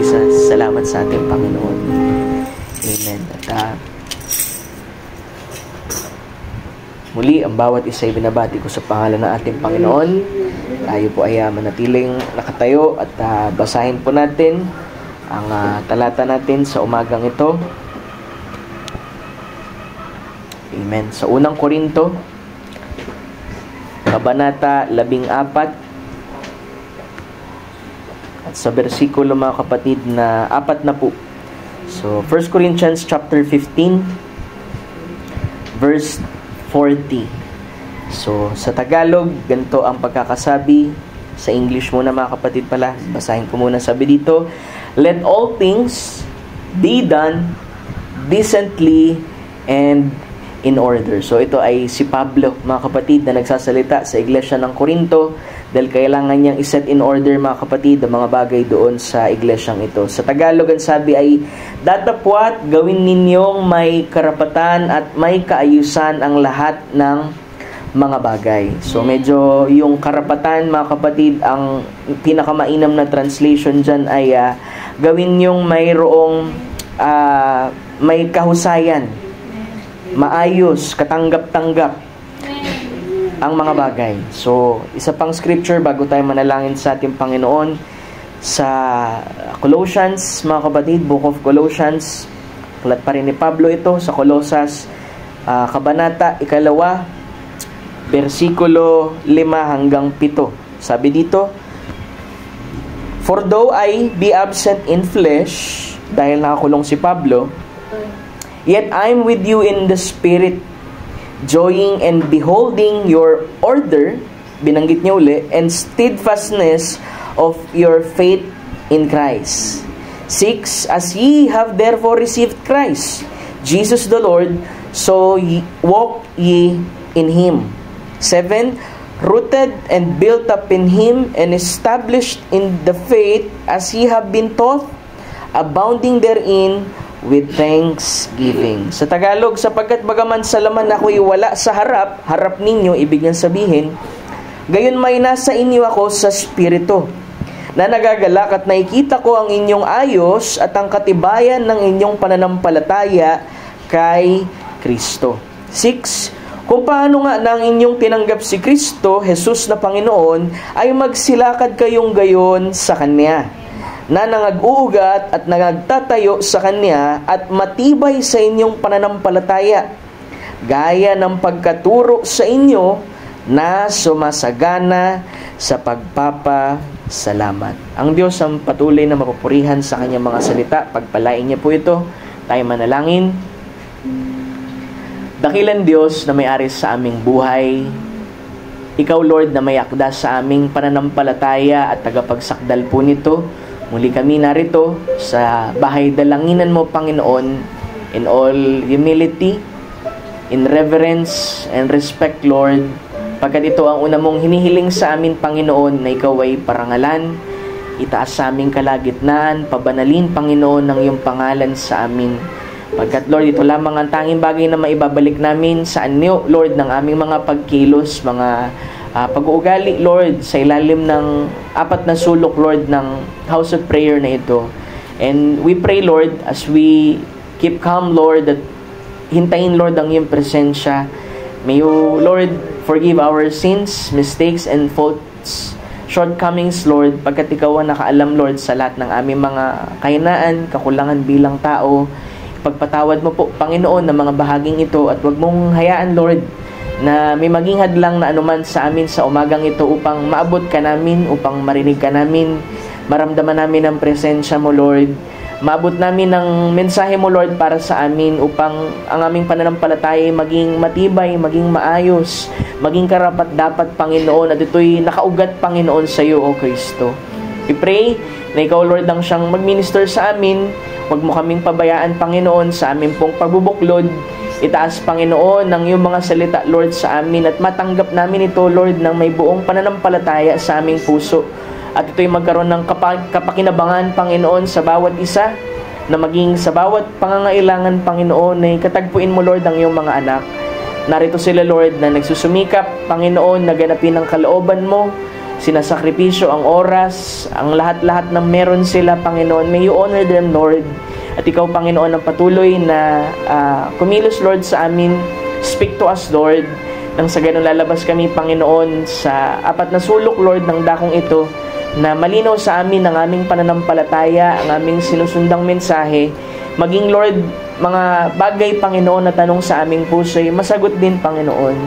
isa. Salamat sa ating Panginoon. Amen. At muli, ang bawat isa ay binabati ko sa pangalan ng ating Panginoon. Tayo po ay manatiling nakatayo at basahin po natin ang talata natin sa umagang ito. Amen. Sa unang Korinto, Kabanata 14, at sa bersikulo mga kapatid na 4 na po. So, 1 Corinthians chapter 15, verse 40. So, sa Tagalog, ganito ang pagkakasabi. Sa English muna mga kapatid pala. Basahin ko muna, sabi dito, "Let all things be done decently and in order." So, ito ay si Pablo, mga kapatid, na nagsasalita sa iglesia ng Corinto dahil kailangan niyang iset in order, mga kapatid, ang mga bagay doon sa iglesyang ito. Sa Tagalog, ang sabi ay, "Datapwat gawin ninyong may karapatan at may kaayusan ang lahat ng mga bagay." So, medyo yung karapatan, mga kapatid, ang pinakamainam na translation dyan ay gawin niyong mayroong may kahusayan, maayos, katanggap-tanggap ang mga bagay. So, isa pang scripture bago tayo manalangin sa ating Panginoon, sa Colossians, mga kapatid, Book of Colossians, ulat pa rin ni Pablo ito sa Colosas, Kabanata 2, versikulo 5 hanggang 7. Sabi dito, "For though I be absent in flesh," dahil nakakulong si Pablo, "yet I am with you in the spirit, joying and beholding your order," binanggit niya uli, "and steadfastness of your faith in Christ. 6, As ye have therefore received Christ, Jesus the Lord, so walk ye in Him. 7, Rooted and built up in Him, and established in the faith as ye have been taught, abounding therein with thanksgiving." Sa Tagalog, "Sapagkat bagaman sa laman ako'y wala sa harap ninyo," ibig niyang sabihin, "gayon may nasa inyo ako sa spirito, na nagagalak at nakikita ko ang inyong ayos at ang katibayan ng inyong pananampalataya kay Kristo." 6, "Kung paano nga nang inyong tinanggap si Kristo, Jesus na Panginoon, ay magsilakad kayong gayon sa Kanya, na nangag-uugat at nangagtatayo sa Kanya at matibay sa inyong pananampalataya, gaya ng pagkaturo sa inyo na sumasagana sa pagpapasalamat." Ang Diyos ang patuloy na mapupurihan sa Kanyang mga salita. Pagpalain niya po ito. Tayo manalangin. Dakilang Diyos na may-ari sa aming buhay, Ikaw, Lord, na may akda sa aming pananampalataya at tagapagsakdal po nito, muli kami narito sa bahay dalanginan mo, Panginoon, in all humility, in reverence and respect, Lord, pagkat ito ang una mong hinihiling sa amin, Panginoon, na Ikaw ay parangalan, itaas sa aming kalagitnaan, pabanalin, Panginoon, ng iyong pangalan sa amin. Pagkat, Lord, ito lamang ang tanging bagay na maibabalik namin sa anyo, Lord, ng aming mga pagkilos, mga pag-uugali, Lord, sa ilalim ng 4 na sulok, Lord, ng house of prayer na ito. And we pray, Lord, as we keep calm, Lord, that hintayin, Lord, ang iyong presensya. May you, Lord, forgive our sins, mistakes, and faults, shortcomings, Lord, pagkat Ikaw ang nakaalam, Lord, sa lahat ng aming mga kahinaan, kakulangan bilang tao. Pagpatawad mo po, Panginoon, ng mga bahaging ito, at huwag mong hayaan, Lord, na may maging hadlang na anuman sa amin sa umagang ito upang maabot ka namin, upang marinig ka namin, maramdaman namin ang presensya mo, Lord. Maabot namin ang mensahe mo, Lord, para sa amin upang ang aming pananampalataya maging matibay, maging maayos, maging karapat-dapat, Panginoon, at ito'y nakaugat, Panginoon, sa iyo, O Kristo. We pray na Ikaw, Lord, ang siyang mag-minister sa amin. Huwag mo kaming pabayaan, Panginoon, sa aming pong pagbubuklod. Itaas, Panginoon, ng iyong mga salita, Lord, sa amin, at matanggap namin ito, Lord, ng may buong pananampalataya sa aming puso. At ito'y magkaroon ng kapakinabangan, Panginoon, sa bawat isa, na maging sa bawat pangangailangan, Panginoon, ay katagpuin mo, Lord, ang iyong mga anak. Narito sila, Lord, na nagsusumikap, Panginoon, na ganapin ang kalooban mo, sinasakripisyo ang oras, ang lahat-lahat ng meron sila, Panginoon. May you honor them, Lord. At ikaw, Panginoon, ang patuloy na kumilos, Lord, sa amin. Speak to us, Lord. Nang sa ganun lalabas kami, Panginoon, sa apat na sulok, Lord, ng dakong ito, na malinaw sa amin ang aming pananampalataya, ang aming sinusundang mensahe. Maging, Lord, mga bagay, Panginoon, na tanong sa aming puso ay masagot din, Panginoon.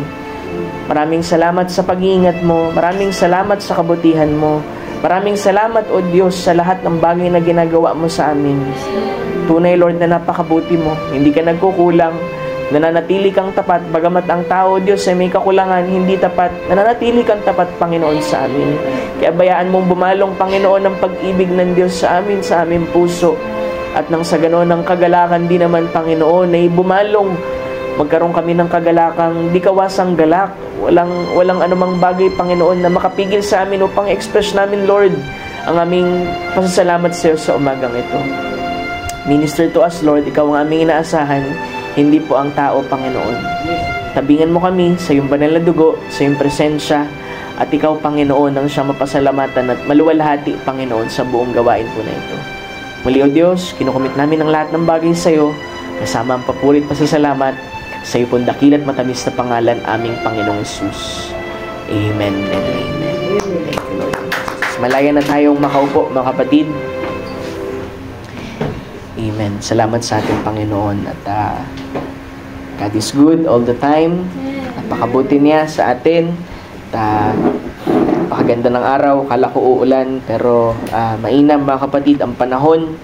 Maraming salamat sa pag-iingat mo. Maraming salamat sa kabutihan mo. Maraming salamat, O Diyos, sa lahat ng bagay na ginagawa mo sa amin. Tunay, Lord, na napakabuti mo. Hindi ka nagkukulang. Nananatili kang tapat. Bagamat ang tao, Diyos, ay may kakulangan, hindi tapat. Nananatili kang tapat, Panginoon, sa amin. Kaya bayaan mong bumalong, Panginoon, ng pag-ibig ng Diyos sa aming puso. At nang sa ganoon ng kagalakan din naman, Panginoon, ay bumalong. Magkaroon kami ng kagalakang di kawasang galak. Walang anumang bagay, Panginoon, na makapigil sa amin upang express namin, Lord, ang aming pasasalamat sa iyo sa umagang ito. Minister to us, Lord. Ikaw ang aming inaasahan, hindi po ang tao, Panginoon. Tabingan mo kami sa iyong banal na dugo, sa iyong presensya, at ikaw, Panginoon, ang siyang mapasalamatan at maluwalhati, Panginoon, sa buong gawain po na ito. Muli, O Diyos, kinukumit namin ang lahat ng bagay sa iyo, kasama ang papurit pasasalamat sa iyo pong dakil at matamis na pangalan, aming Panginoong Jesus. Amen and amen. Thank you, Lord. Malaya na tayong makaupo, mga kapatid. Amen. Salamat sa ating Panginoon. At God is good all the time. Napakabuti niya sa atin. At napakaganda ng araw. Kala ko uulan, pero mainam, mga kapatid, ang panahon.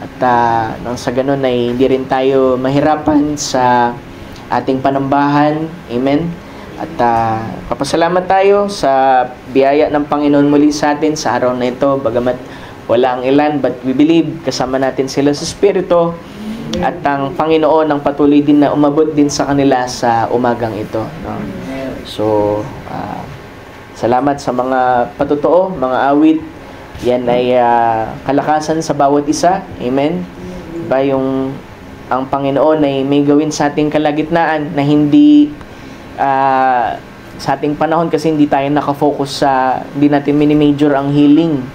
At nang sa ganun ay hindi rin tayo mahirapan sa ating panambahan. Amen. At papasalamat tayo sa biyaya ng Panginoon muli sa atin sa araw na ito. Bagamat wala ang ilan, but we believe kasama natin sila sa Espiritu. At ang Panginoon ang patuloy din na umabot din sa kanila sa umagang ito. No? So, salamat sa mga patotoo, mga awit. Yan ay kalakasan sa bawat isa. Amen. Diba ang Panginoon ay may gawin sa ating kalagitnaan na hindi sa ating panahon, kasi hindi tayo nakafocus hindi natin minimajor ang healing.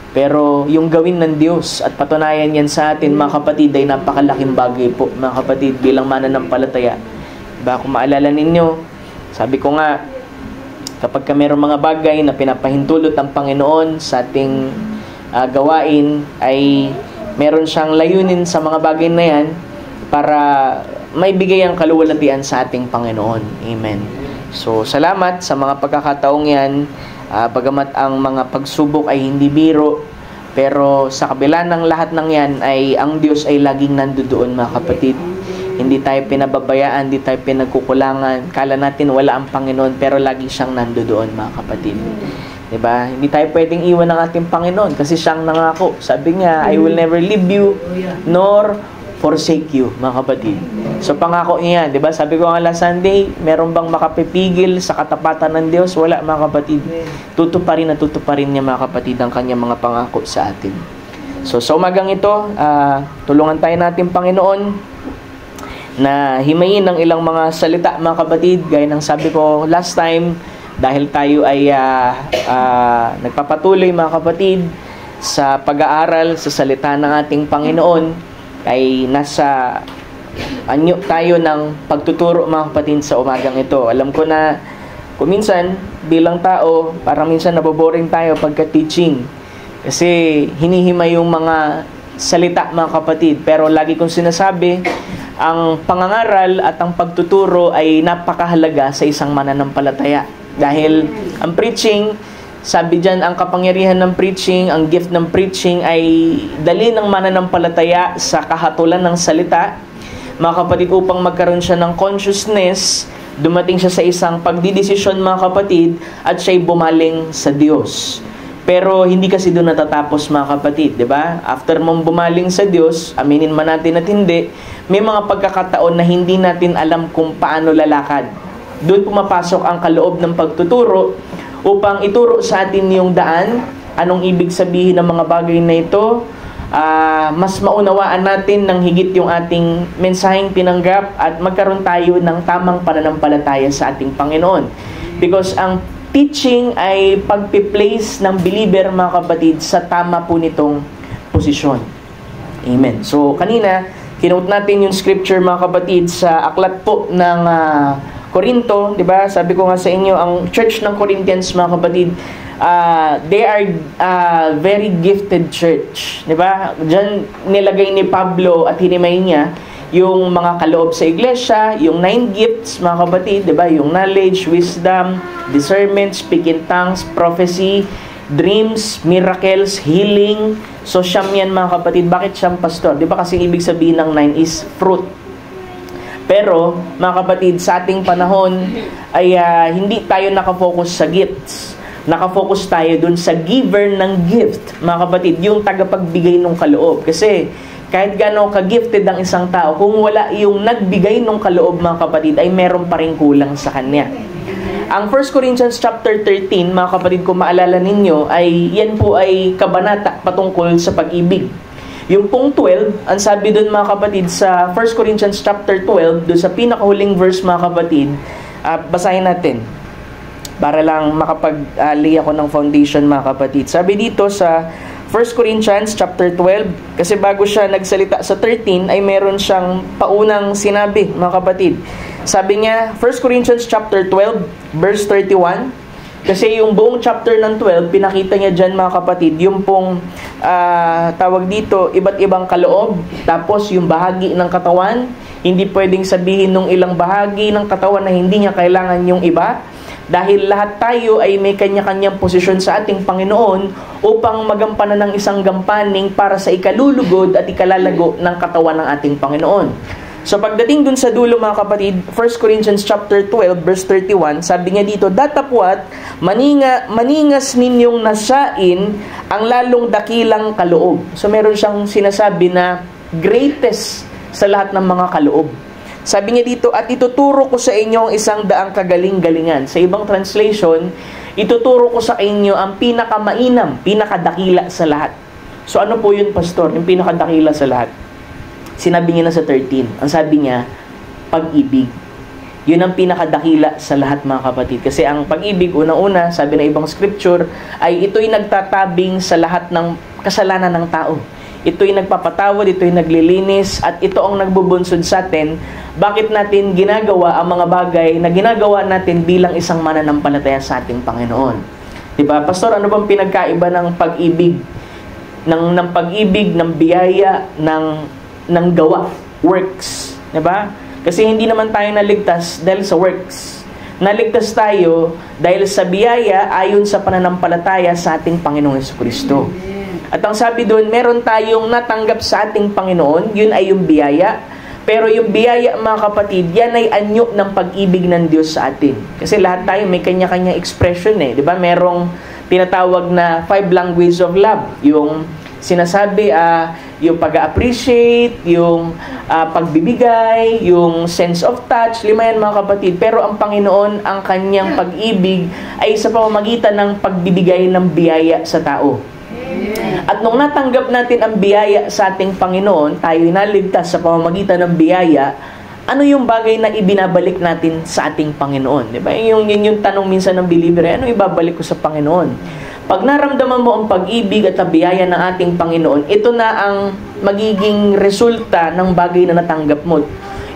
Pero yung gawin ng Diyos at patunayan yan sa atin, mga kapatid, ay napakalaking bagay po, mga kapatid, bilang mananampalataya. Diba, kung maalala ninyo, sabi ko nga, kapag mayroong mga bagay na pinapahintulot ng Panginoon sa ating gawain, ay meron siyang layunin sa mga bagay na yan para may bigay ang kaluwalhatian sa ating Panginoon. Amen. So, salamat sa mga pagkakataong yan. Bagamat ang mga pagsubok ay hindi biro, pero sa kabila ng lahat ng yan, ay ang Diyos ay laging nandoon, mga kapatid. Hindi tayo pinababayaan, hindi tayo pinagkukulangan. Kala natin wala ang Panginoon, pero lagi siyang nandoon, mga kapatid. Diba? Hindi tayo pwedeng iwan ng ating Panginoon kasi siyang nangako. Sabi niya, I will never leave you, nor forsake you, mga kapatid. So, pangako niya, di ba? Sabi ko nga last Sunday, meron bang makapipigil sa katapatan ng Diyos? Wala, mga kapatid. Tutuparin niya, mga kapatid, ang kanyang mga pangako sa atin. So, sa umagang ito, tulungan tayo natin, Panginoon, na himayin ang ilang mga salita, mga kapatid. Gaya ng sabi ko last time, dahil tayo ay nagpapatuloy, mga kapatid, sa pag-aaral sa salita ng ating Panginoon, ay nasa anyo tayo ng pagtuturo, mga kapatid, sa umagang ito. Alam ko na kung minsan bilang tao, parang minsan naboboring tayo pagka-teaching kasi hinihimay yung mga salita, mga kapatid. Pero lagi kong sinasabi, ang pangangaral at ang pagtuturo ay napakahalaga sa isang mananampalataya. Dahil ang preaching, sabi dyan, ang kapangyarihan ng preaching, ang gift ng preaching ay dali ng mananampalataya sa kahatulan ng salita, mga kapatid, upang magkaroon siya ng consciousness, dumating siya sa isang pagdidesisyon, mga kapatid, at siya'y bumaling sa Diyos. Pero hindi kasi doon natatapos, mga kapatid, di ba? After mong bumaling sa Diyos, aminin man natin at hindi, may mga pagkakataon na hindi natin alam kung paano lalakad. Doon pumapasok ang kaloob ng pagtuturo upang ituro sa atin yung daan, anong ibig sabihin ng mga bagay na ito, mas maunawaan natin ng higit yung ating mensaheng pinanggap at magkaroon tayo ng tamang pananampalataya sa ating Panginoon. Because ang teaching ay pagpi-place ng believer, mga kapatid, sa tama po nitong posisyon. Amen. So, kanina, kinote natin yung scripture, mga kapatid, sa aklat po ng Corinto, di ba? Sabi ko nga sa inyo, ang church ng Corinthians, mga kapatid, they are very gifted church, di ba? Diyan nilagay ni Pablo at hinimay niya yung mga kaloob sa iglesia, yung 9 gifts, mga kapatid, di ba? Yung knowledge, wisdom, discernment, speak in tongues, prophecy, dreams, miracles, healing. So, siyam yan, mga kapatid. Bakit siyam, pastor? Di ba kasi ibig sabihin ng 9 is fruit. Pero, mga kapatid, sa ating panahon ay hindi tayo nakafocus sa gifts. Nakafocus tayo dun sa giver ng gift, mga kapatid, yung tagapagbigay ng kaloob. Kasi, kahit gano'ng ka-gifted ang isang tao, kung wala yung nagbigay ng kaloob, mga kapatid, ay meron pa rin kulang sa kanya. Ang 1 Corinthians chapter 13, mga kapatid, kung maalala ninyo, ay yan po ay kabanata patungkol sa pag-ibig. Yung pong 12, ang sabi doon, mga kapatid, sa 1 Corinthians chapter 12, doon sa pinakahuling verse, mga kapatid, basahin natin para lang makapag-lay ako ng foundation, mga kapatid. Sabi dito sa 1 Corinthians chapter 12, kasi bago siya nagsalita sa 13, ay meron siyang paunang sinabi, mga kapatid. Sabi niya, 1 Corinthians chapter 12, verse 31, kasi yung buong chapter ng 12, pinakita niya dyan, mga kapatid, yung pong tawag dito, iba't ibang kaloob, tapos yung bahagi ng katawan, hindi pwedeng sabihin nung ilang bahagi ng katawan na hindi niya kailangan yung iba, dahil lahat tayo ay may kanya-kanyang posisyon sa ating Panginoon upang magampanan ng isang gampaning para sa ikalulugod at ikalalago ng katawan ng ating Panginoon. So pagdating dun sa dulo, mga kapatid, 1 Corinthians chapter 12 verse 31, sabi niya dito, datapwat maningas ninyong nasain ang lalong dakilang kaloob. So meron siyang sinasabi na greatest sa lahat ng mga kaloob. Sabi niya dito, at ituturo ko sa inyo ang isang daang kagaling-galingan. Sa ibang translation, ituturo ko sa inyo ang pinakamainam, pinakadakila sa lahat. So ano po yun, pastor? Yung pinakadakila sa lahat. Sinabi niya na sa 13. Ang sabi niya, pag-ibig. Yun ang pinakadakila sa lahat, mga kapatid. Kasi ang pag-ibig, unang-una, sabi na ibang scripture, ay ito'y nagtatabing sa lahat ng kasalanan ng tao. Ito'y nagpapatawad, ito'y naglilinis, at ito ang nagbubunsod sa atin. Bakit natin ginagawa ang mga bagay na ginagawa natin bilang isang mananampalataya sa ating Panginoon? Diba? Pastor, ano bang pinagkaiba ng pag-ibig? Ng pag-ibig, ng biyaya, ng gawa, works, 'di ba? Kasi hindi naman tayo naligtas dahil sa works. Naligtas tayo dahil sa biyaya ayon sa pananampalataya sa ating Panginoong Jesucristo. At ang sabi doon, meron tayong natanggap sa ating Panginoon, yun ay yung biyaya. Pero yung biyaya, mga kapatid, yan ay anyo ng pag-ibig ng Diyos sa atin. Kasi lahat tayo may kanya-kanya expression 'di ba? Merong tinatawag na 5 languages of love, yung sinasabi yung pag-appreciate, yung pagbibigay, yung sense of touch, 5 yan, mga kapatid. Pero ang Panginoon, ang kanyang pag-ibig ay sa pamamagitan ng pagbibigay ng biyaya sa tao. At nung natanggap natin ang biyaya sa ating Panginoon, tayo naligtas sa pamamagitan ng biyaya, ano yung bagay na ibinabalik natin sa ating Panginoon? Diba? Yung tanong minsan ng believer, ano ibabalik ko sa Panginoon? Pag naramdaman mo ang pag-ibig at ang biyaya ng ating Panginoon, ito na ang magiging resulta ng bagay na natanggap mo.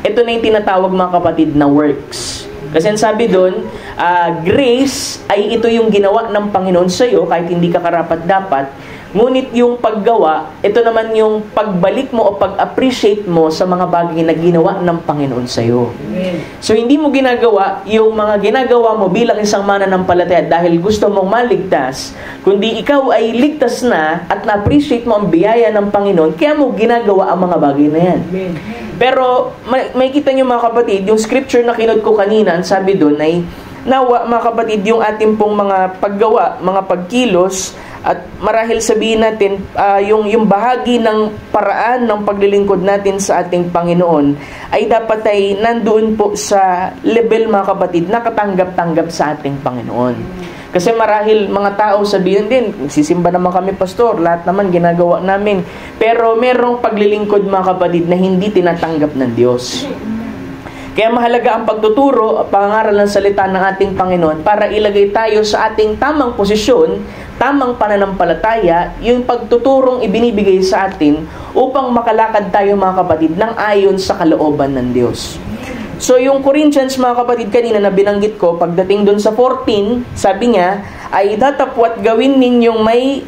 Ito na yung tinatawag, mga kapatid, na works. Kasi ang sabi doon, grace ay ito yung ginawa ng Panginoon sa iyo kahit hindi ka karapat-dapat. Ngunit yung paggawa, ito naman yung pagbalik mo o pag-appreciate mo sa mga bagay na ginawa ng Panginoon sa iyo. So hindi mo ginagawa yung mga ginagawa mo bilang isang mananampalataya dahil gusto mong maligtas, kundi ikaw ay ligtas na at na-appreciate mo ang biyaya ng Panginoon, kaya mo ginagawa ang mga bagay na yan. Pero may kita nyo, mga kapatid, yung scripture na kinod ko kanina, ang sabi doon ay nawa, mga kapatid, yung ating pong mga paggawa, mga pagkilos, at marahil sabihin natin, yung bahagi ng paraan ng paglilingkod natin sa ating Panginoon ay dapat ay nandoon po sa level, mga kapatid, na katanggap-tanggap sa ating Panginoon. Kasi marahil mga tao sabihin din, sisimba naman kami, pastor, lahat naman ginagawa namin. Pero merong paglilingkod, mga kapatid, na hindi tinatanggap ng Diyos. Kaya mahalaga ang pagtuturo at pangangaral ng salita ng ating Panginoon para ilagay tayo sa ating tamang posisyon, tamang pananampalataya, yung pagtuturong ibinibigay sa atin upang makalakad tayo mga kapatid ng ayon sa kalooban ng Diyos. So yung Corinthians mga kapatid kanina na binanggit ko, pagdating dun sa 14, sabi niya, ay datapwat gawin ninyong may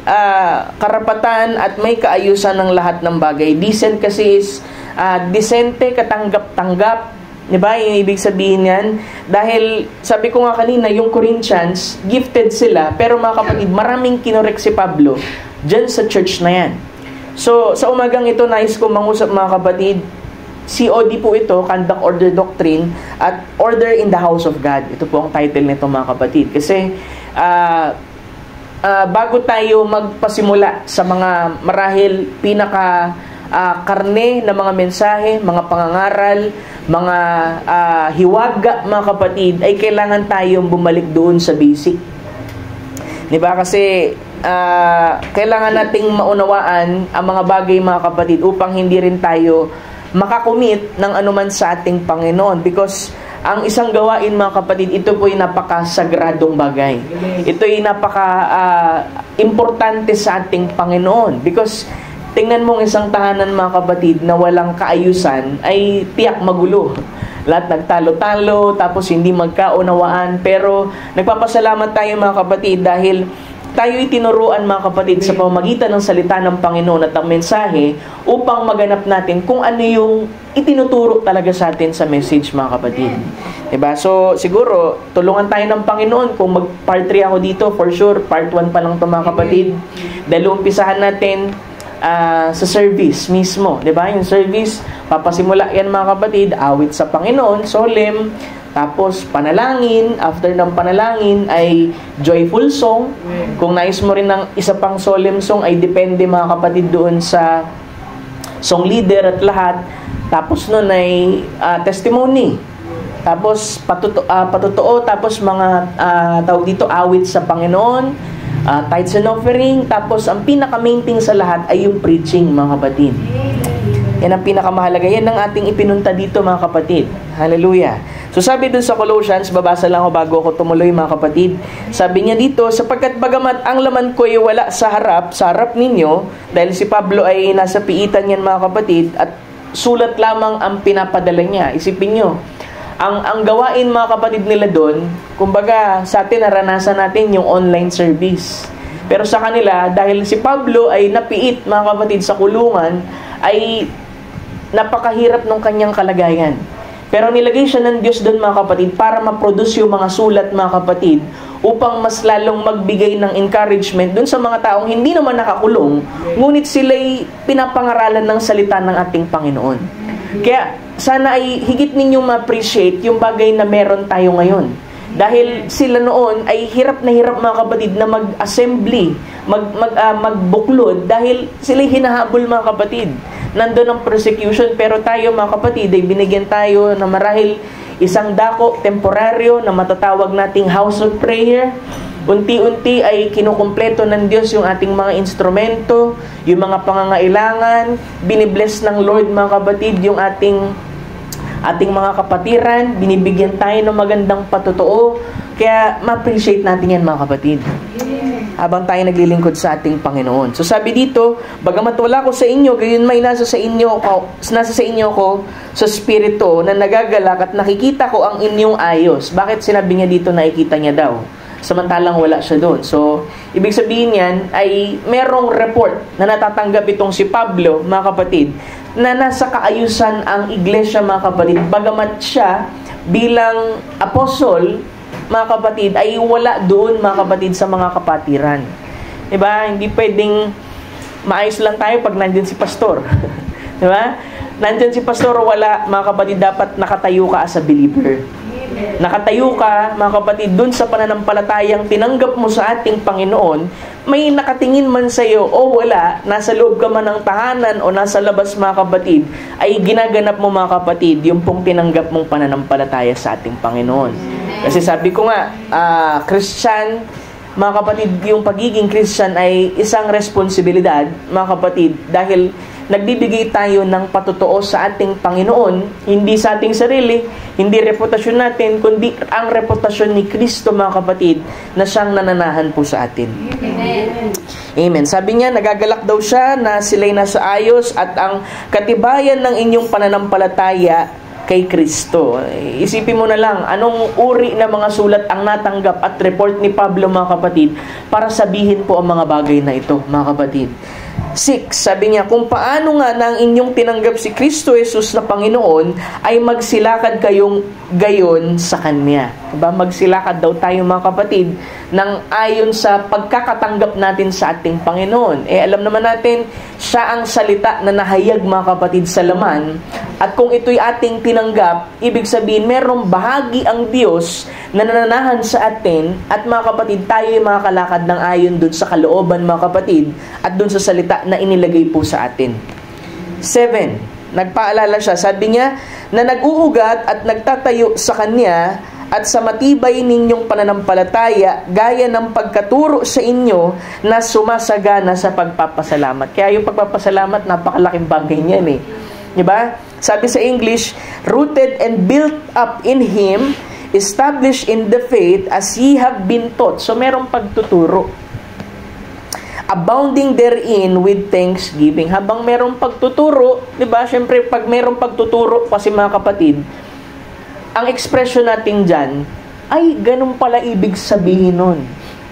karapatan at may kaayusan ng lahat ng bagay. Decent kasi is decente, katanggap-tanggap. Diba? Yung ibig sabihin yan. Dahil, sabi ko nga kanina, yung Corinthians, gifted sila, pero mga kapatid, maraming kinorek si Pablo dyan sa church na yan. So, sa umagang ito, nais ko mangusap mga kapatid, COD po ito, Conduct, Order, Doctrine, at Order in the House of God. Ito po ang title nito mga kapatid. Kasi, bago tayo magpasimula sa mga marahil karne na mga mensahe, mga pangangaral, mga hiwaga mga kapatid, ay kailangan tayong bumalik doon sa basic. Diba? Kasi kailangan nating maunawaan ang mga bagay mga kapatid upang hindi rin tayo makakumit ng anuman sa ating Panginoon. Because ang isang gawain mga kapatid, ito po ay napakasagradong bagay. Ito ay napaka-importante sa ating Panginoon. Because tingnan mo isang tahanan mga kapatid na walang kaayusan ay tiyak magulo. Lahat nagtalo-talo, tapos hindi magkaunawaan. Pero nagpapasalamat tayo mga kapatid dahil tayo itinuruan mga kapatid sa pamamagitan ng salita ng Panginoon at ang mensahe upang maganap natin kung ano yung itinuturo talaga sa atin sa message mga kapatid. Diba? So siguro tulungan tayo ng Panginoon. Kung mag part 3 ako dito, for sure part 1 pa lang ito mga kapatid. Dahil umpisahan natin sa service mismo, 'di ba? Yung service, papasimula yan mga kapatid, awit sa Panginoon, solemn, tapos panalangin, after ng panalangin ay joyful song. Kung nais mo rin ng isa pang solemn song ay depende mga kapatid doon sa song leader at lahat. Tapos noon ay testimony. Tapos patutuo, tapos mga tawag dito awit sa Panginoon, tithes and offering, tapos ang pinaka-main thing sa lahat ay yung preaching mga kapatid. Yan ang pinakamahalaga. Yan ang ating ipinunta dito mga kapatid. Hallelujah. So sabi dun sa Colossians, babasa lang ako bago ako tumuloy mga kapatid. Sabi niya dito, sapagkat bagamat ang laman ko ay wala sa harap ninyo, dahil si Pablo ay nasa piitan yan mga kapatid, at sulat lamang ang pinapadala niya. Isipin nyo, ang gawain mga kapatid nila doon, kumbaga sa atin naranasan natin yung online service. Pero sa kanila, dahil si Pablo ay napiit mga kapatid sa kulungan, ay napakahirap ng kanyang kalagayan. Pero nilagay siya ng Diyos doon mga kapatid para ma-produce yung mga sulat mga kapatid upang mas lalong magbigay ng encouragement doon sa mga taong hindi naman nakakulong, ngunit sila'y pinapangaralan ng salita ng ating Panginoon. Kaya sana ay higit ninyong ma-appreciate yung bagay na meron tayo ngayon. Dahil sila noon ay hirap na hirap mga kapatid na mag-assembly, magbuklod dahil sila'y hinahabol mga kapatid. Nandun ang persecution, pero tayo mga kapatid ay binigyan tayo na marahil isang dako temporaryo na matatawag nating house of prayer. Unti-unti ay kinukumpleto ng Diyos yung ating mga instrumento, yung mga pangangailangan, binibless ng Lord mga kapatid yung ating mga kapatiran, binibigyan tayo ng magandang patutuo. Kaya ma-appreciate natin yan mga kapatid habang tayo naglilingkod sa ating Panginoon. So sabi dito, bagamat wala ko sa inyo, gayon may nasa sa inyo ko sa spirito na nagagalak at nakikita ko ang inyong ayos. Bakit sinabi niya dito nakikita niya daw? Samantalang wala siya doon. So, ibig sabihin yan ay merong report na natatanggap itong si Pablo, mga kapatid, na nasa kaayusan ang iglesia, mga kapatid. Bagamat siya bilang apostol, mga kapatid, ay wala doon, mga kapatid, sa mga kapatiran. Diba? Hindi pwedeng maayos lang tayo pag nandyan si pastor. Diba? Nandyan si pastor, wala, mga kapatid, dapat nakatayo ka as a believer. Nakatayo ka, mga kapatid, dun sa pananampalatayang tinanggap mo sa ating Panginoon, may nakatingin man sa iyo o wala, nasa loob ka man ng tahanan o nasa labas mga kapatid, ay ginaganap mo mga kapatid yung pong tinanggap mong pananampalataya sa ating Panginoon. Kasi sabi ko nga, Christian, mga kapatid, yung pagiging Christian ay isang responsibilidad, mga kapatid, dahil nagbibigay tayo ng patotoo sa ating Panginoon, hindi sa ating sarili, hindi reputasyon natin, kundi ang reputasyon ni Kristo, mga kapatid, na siyang nananahan po sa atin. Amen. Amen. Sabi niya, nagagalak daw siya na sila'y nasa ayos at ang katibayan ng inyong pananampalataya kay Kristo. Isipin mo na lang, anong uri na mga sulat ang natanggap at report ni Pablo, mga kapatid, para sabihin po ang mga bagay na ito, mga kapatid. 6, sabi niya, kung paano nga nang inyong tinanggap si Kristo Jesus na Panginoon, ay magsilakad kayong gayon sa Kanya. Diba? Magsilakad daw tayo, mga kapatid, nang ayon sa pagkakatanggap natin sa ating Panginoon. Alam naman natin, siya ang salita na nahayag, mga kapatid, sa laman. At kung ito'y ating tinanggap, ibig sabihin, merong bahagi ang Diyos na nananahan sa atin, at mga kapatid, tayo'y makakalakad ng ayon dun sa kalooban, mga kapatid, at dun sa salita na inilagay po sa atin. 7, nagpaalala siya, sabi niya, na nag-uugat at nagtatayo sa Kanya at sa matibay ninyong pananampalataya, gaya ng pagkaturo sa inyo na sumasagana sa pagpapasalamat. Kaya yung pagpapasalamat, napakalaking bagay niyan eh. Diba? Sabi sa English, rooted and built up in Him, established in the faith as ye have been taught. So merong pagtuturo. Abounding therein with thanksgiving. Habang merong pagtuturo, diba? Siyempre, pag merong pagtuturo, kasi mga kapatid, ang expression natin dyan, ay ganun pala ibig sabihin nun.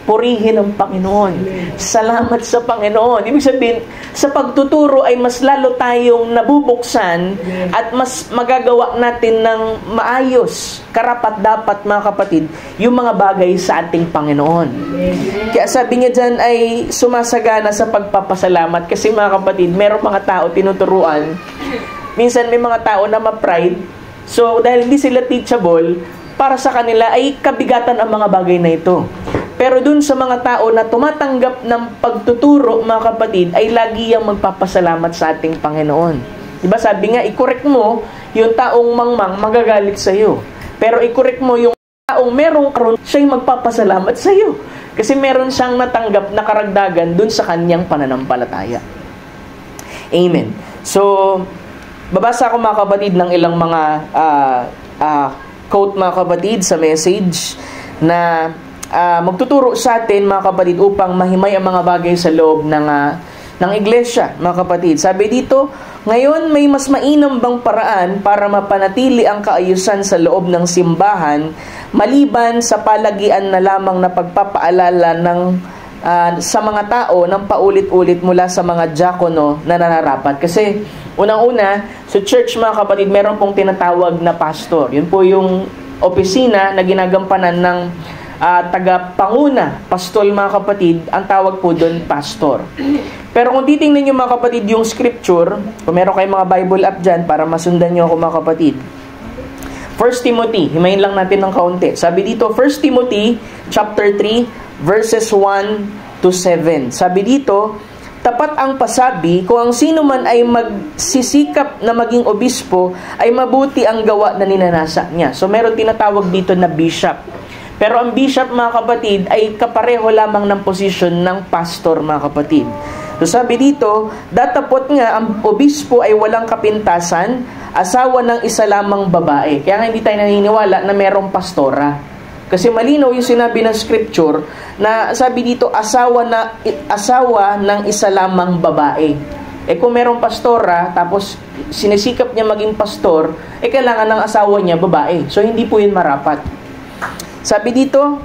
Purihin ang Panginoon. Salamat sa Panginoon. Ibig sabihin, sa pagtuturo ay mas lalo tayong nabubuksan at mas magagawa natin ng maayos, karapat-dapat, mga kapatid, yung mga bagay sa ating Panginoon. Kaya sabi niya dyan ay sumasagana sa pagpapasalamat kasi, mga kapatid, merong mga tao tinuturuan. Minsan may mga tao na ma-pride. So, dahil hindi sila teachable, para sa kanila ay kabigatan ang mga bagay na ito. Pero dun sa mga tao na tumatanggap ng pagtuturo, mga kapatid, ay lagi yang magpapasalamat sa ating Panginoon. Diba sabi nga, i-correct mo yung taong mangmang, magagalit sa iyo. Pero i-correct mo yung taong merong karon, siya'y magpapasalamat sa iyo. Kasi meron siyang natanggap na karagdagan dun sa kanyang pananampalataya. Amen. So, babasa ako, mga kapatid, ng ilang mga quote, mga kapatid, sa message na magtuturo sa atin, mga kapatid, upang mahimay ang mga bagay sa loob ng iglesia, mga kapatid. Sabi dito, ngayon may mas mainam bang paraan para mapanatili ang kaayusan sa loob ng simbahan maliban sa palagian na lamang na pagpapaalala sa mga tao ng paulit-ulit mula sa mga diakono na nararapat? Kasi unang-una, sa church, mga kapatid, meron pong tinatawag na pastor. Yun po yung opisina na ginagampanan ng tagapanguna, pastol, mga kapatid. Ang tawag po doon, pastor. Pero kung titingnan nyo, mga kapatid, yung scripture, kung meron kayong mga Bible app dyan para masundan nyo ako, mga kapatid, 1 Timothy, himayin lang natin ng kaunti. Sabi dito, 1 Timothy chapter 3 verses 1 to 7. Sabi dito, tapat ang pasabi, kung ang sino man ay magsisikap na maging obispo, ay mabuti ang gawa na ninanasa niya. So meron tinatawag dito na bishop. Pero ang bishop, mga kapatid, ay kapareho lamang ng posisyon ng pastor, mga kapatid. So sabi dito, datapot nga ang obispo ay walang kapintasan, asawa ng isa lamang babae. Kaya nga hindi tayo naniniwala na merong pastora. Kasi malinaw yung sinabi ng scripture na sabi dito, asawa ng isa lamang babae. Kung merong pastora, tapos sinisikap niya maging pastor, kailangan ng asawa niya babae. So hindi po yun marapat. Sabi dito,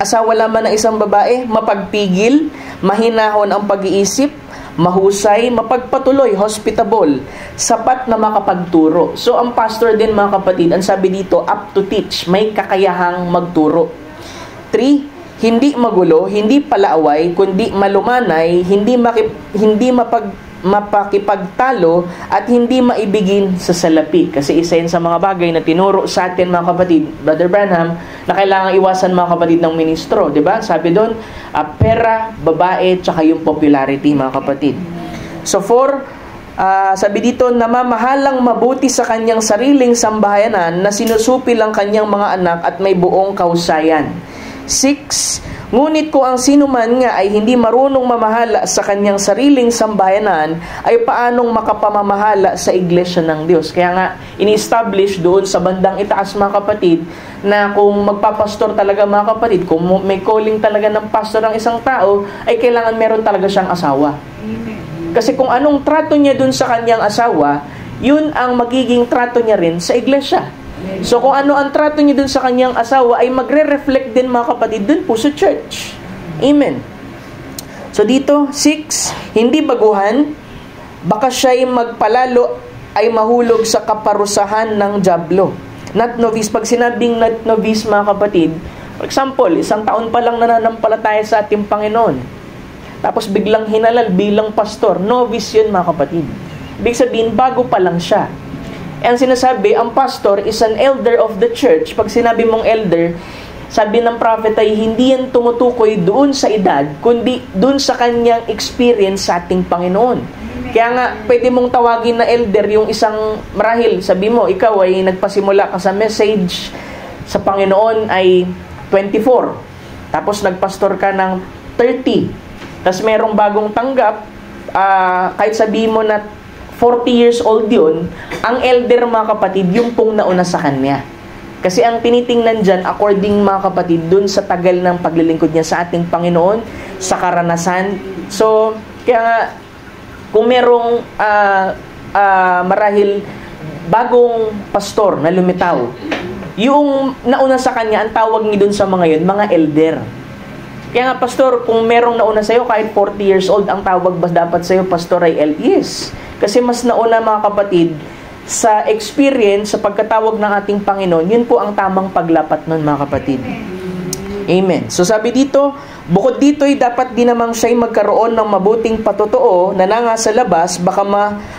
asawa lamang ng isang babae, mapagpigil, mahinahon ang pag-iisip, mahusay, mapagpatuloy, hospitable, sapat na makapagturo. So, ang pastor din, mga kapatid, ang sabi dito, up to teach, may kakayahang magturo. 3, hindi magulo, hindi palaaway, kundi malumanay, hindi mapakipagtalo, at hindi maibigin sa salapi. Kasi isa yun sa mga bagay na tinuro sa atin, mga kapatid, Brother Branham, na kailangan iwasan, mga kapatid, ng ministro. Diba? Sabi doon, pera, babae, tsaka yung popularity, mga kapatid. So 4, sabi dito, namamahalang mabuti sa kanyang sariling sambahayanan na sinusupil ang kanyang mga anak at may buong kahusayan. 6, Ngunit kung ang sino man nga ay hindi marunong mamahala sa kanyang sariling sambayanan, ay paanong makapamamahala sa iglesia ng Diyos? Kaya nga, ini-establish doon sa bandang itaas, mga kapatid, na kung magpapastor talaga, mga kapatid, kung may calling talaga ng pastor ang isang tao, ay kailangan meron talaga siyang asawa. Kasi kung anong trato niya doon sa kanyang asawa, yun ang magiging trato niya rin sa iglesia. So kung ano ang trato niya dun sa kanyang asawa ay magre-reflect din, mga kapatid, dun po sa church. Amen. So dito, 6, hindi baguhan, baka siya'y magpalalo ay mahulog sa kaparusahan ng dyablo. Not novice. Pag sinabing not novice, mga kapatid, for example, 1 taon pa lang nananampalataya sa ating Panginoon, tapos biglang hinalal bilang pastor, novice yun, mga kapatid. Ibig sabihin, bago pa lang siya. Ang sinasabi, ang pastor is an elder of the church. Pag sinabi mong elder, sabi ng prophet ay hindi yan tumutukoy doon sa edad, kundi doon sa kanyang experience sa ating Panginoon. Kaya nga, pwede mong tawagin na elder yung isang marahil. Sabi mo, ikaw ay nagpasimula ka sa message sa Panginoon ay 24. Tapos nagpastor ka ng 30. Tapos merong bagong tanggap, kahit sabi mo na 40 years old yun, ang elder, mga kapatid, yung pong nauna sa kanya. Kasi ang tinitingnan dyan, according, mga kapatid, dun sa tagal ng paglilingkod niya sa ating Panginoon, sa karanasan. So, kaya nga, kung merong marahil bagong pastor na lumitaw, yung nauna sa kanya, ang tawag niya dun sa mga yun, mga elder. Kaya nga, pastor, kung merong nauna sa'yo, kahit 40 years old, ang tawag ba dapat sa'yo, pastor, ay yes. Kasi mas nauna, mga kapatid, sa experience, sa pagkatawag ng ating Panginoon, yun po ang tamang paglapat nun, mga kapatid. Amen. So sabi dito, bukod dito ay dapat din namang siya'y magkaroon ng mabuting patotoo na nanga sa labas, baka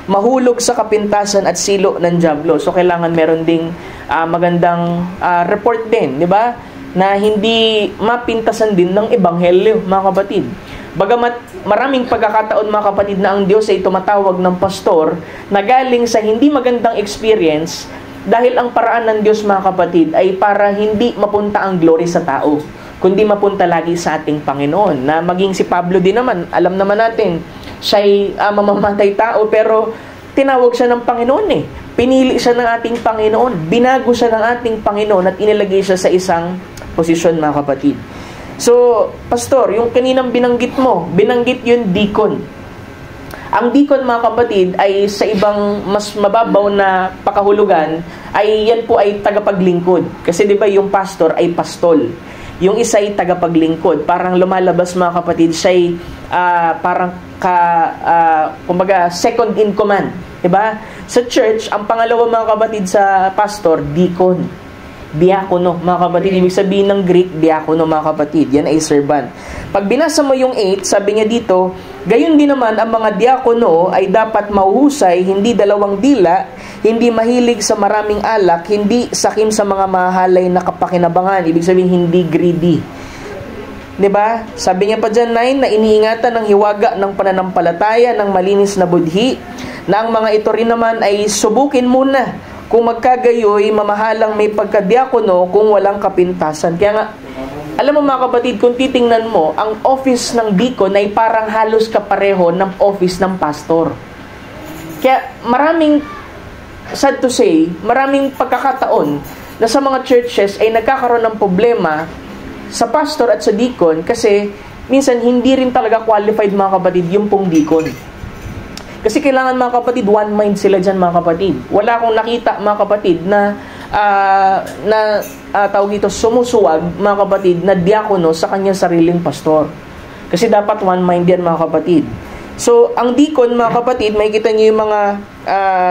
mahulog sa kapintasan at silo ng dyablo. So kailangan meron ding magandang report din, di ba? Na hindi mapintasan din ng ebanghelyo, mga kapatid. Bagamat maraming pagkakataon, mga kapatid, na ang Diyos ay tumatawag ng pastor na galing sa hindi magandang experience, dahil ang paraan ng Diyos, mga kapatid, ay para hindi mapunta ang glory sa tao, kundi mapunta lagi sa ating Panginoon. Na maging si Pablo din naman, alam naman natin, siya'y mamamatay tao, pero tinawag siya ng Panginoon eh. Pinili siya ng ating Panginoon, binago siya ng ating Panginoon, at inilagay siya sa isang posisyon, mga kapatid. So, pastor, yung kaninang binanggit mo, binanggit yun deacon. Ang deacon, mga kapatid, ay sa ibang mas mababaw na pakahulugan, ay yan po ay tagapaglingkod. Kasi di ba yung pastor ay pastol. Yung isa ay tagapaglingkod. Parang lumalabas, mga kapatid, siya'y parang kumbaga second in command. Diba? Sa church, ang pangalawa, mga kapatid, sa pastor, deacon. Diakono, mga kapatid. Ibig sabihin ng Greek, diakono, mga kapatid. Yan ay servant. Pag binasa mo yung 8, sabi niya dito, gayon din naman ang mga diakono ay dapat mahuhusay, hindi dalawang dila, hindi mahilig sa maraming alak, hindi sakim sa mga mahalay na kapakinabangan. Ibig sabihin, hindi greedy. Diba? Sabi niya pa dyan, 9, na iniingatan ng hiwaga ng pananampalataya ng malinis na budhi, na ang mga ito rin naman ay subukin muna kung magkagayoy, mamahalang may pagkadiakono kung walang kapintasan. Kaya nga, alam mo, mga kapatid, kung titingnan mo, ang office ng deacon ay parang halos kapareho ng office ng pastor. Kaya maraming, sad to say, maraming pagkakataon na sa mga churches ay nagkakaroon ng problema sa pastor at sa deacon kasi minsan hindi rin talaga qualified, mga kapatid, yung pong deacon. Kasi kailangan, mga kapatid, one mind sila dyan, mga kapatid. Wala akong nakita, mga kapatid, na tawag ito, sumusuwag, mga kapatid, na diakono sa kanyang sariling pastor. Kasi dapat one mind yan, mga kapatid. So, ang deacon, mga kapatid, makikita niyo yung mga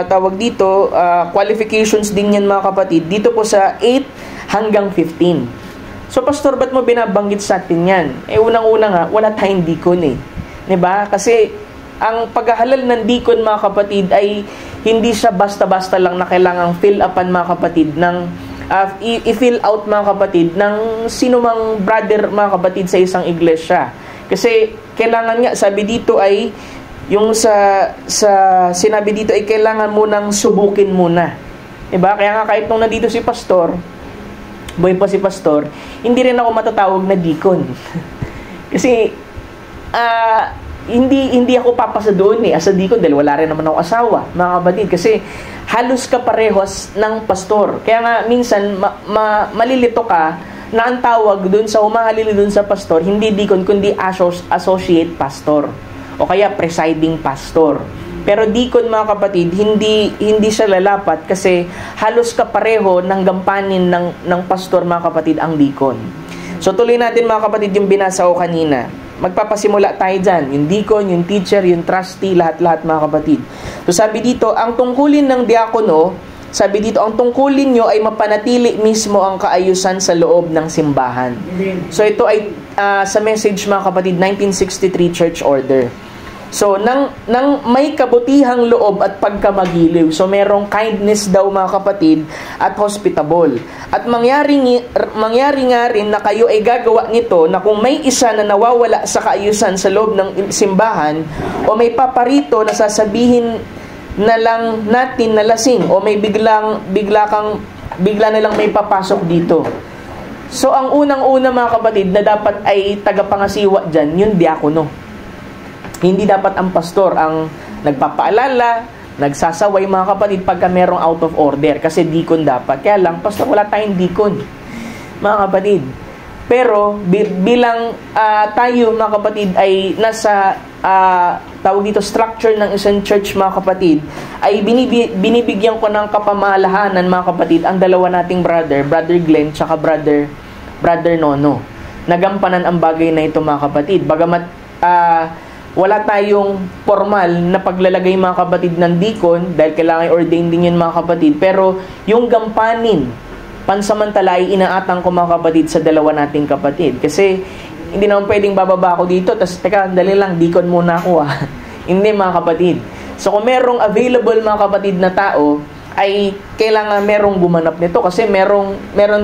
tawag dito, qualifications din yan, mga kapatid, dito po sa 8 hanggang 15. So, pastor, ba't mo binabanggit sa atin yan? Unang-una nga, wala tayong deacon eh. Diba? Kasi ang paghahalal ng deacon, mga kapatid, ay hindi siya basta-basta lang na kailangang fill upan, mga kapatid, ng i-fill out, mga kapatid, ng sino mang brother, mga kapatid, sa isang iglesia. Kasi kailangan nga, sabi dito ay yung sa sinabi dito ay kailangan mo nang subukin muna. Diba? Kaya nga kahit nung nandito si pastor, buhay pa si pastor, hindi rin ako matatawag na deacon. Kasi, hindi ako papasa doon as a deacon dahil wala rin naman ako asawa, mga kapatid. Kasi, halos kaparehos ng pastor. Kaya nga, minsan, malilito ka na ang tawag doon sa humahalili doon sa pastor, hindi deacon, kundi associate pastor. O kaya, presiding pastor. Pero deacon, mga kapatid, hindi siya lalapat kasi halos kapareho ng gampanin ng pastor, mga kapatid, ang deacon. So tuloy natin, mga kapatid, yung binasa ko kanina. Magpapasimula tayo dyan. Yung deacon, yung teacher, yung trustee, lahat-lahat, mga kapatid. So sabi dito, ang tungkulin ng diakono, sabi dito, ang tungkulin nyo ay mapanatili mismo ang kaayusan sa loob ng simbahan. So ito ay sa message, mga kapatid, 1963 Church Order. So, nang may kabutihang loob at pagkamagiliw. So, merong kindness daw, mga kapatid, at hospitable. At mangyari nga rin na kayo ay gagawa nito na kung may isa na nawawala sa kaayusan sa loob ng simbahan o may paparito na sasabihin na lang natin na lasing o may bigla na lang may papasok dito. So, ang unang-una, mga kapatid, na dapat ay tagapangasiwa dyan, yung diakono. Hindi dapat ang pastor ang nagpapaalala, nagsasaway, mga kapatid, pagka merong out of order. Kasi deacon dapat. Kaya lang, pastor, wala tayong deacon, mga kapatid. Pero, bilang tayo, mga kapatid, ay nasa, tawag dito, structure ng isang church, mga kapatid, ay binibigyan ko ng kapamalahanan, mga kapatid, ang dalawa nating brother Glenn, tsaka brother Nono. Nagampanan ang bagay na ito, mga kapatid. Bagamat, wala tayong formal na paglalagay, mga kapatid, ng deacon dahil kailangan ordain din yun, mga kapatid. Pero yung gampanin, pansamantala ay inaatang ko, mga kapatid, sa dalawa nating kapatid. Kasi hindi naman pwedeng bababa ako dito, tapos teka, dali lang, deacon muna ako Hindi, mga kapatid. So kung merong available, mga kapatid, na tao, ay kailangan merong gumanap nito. Kasi meron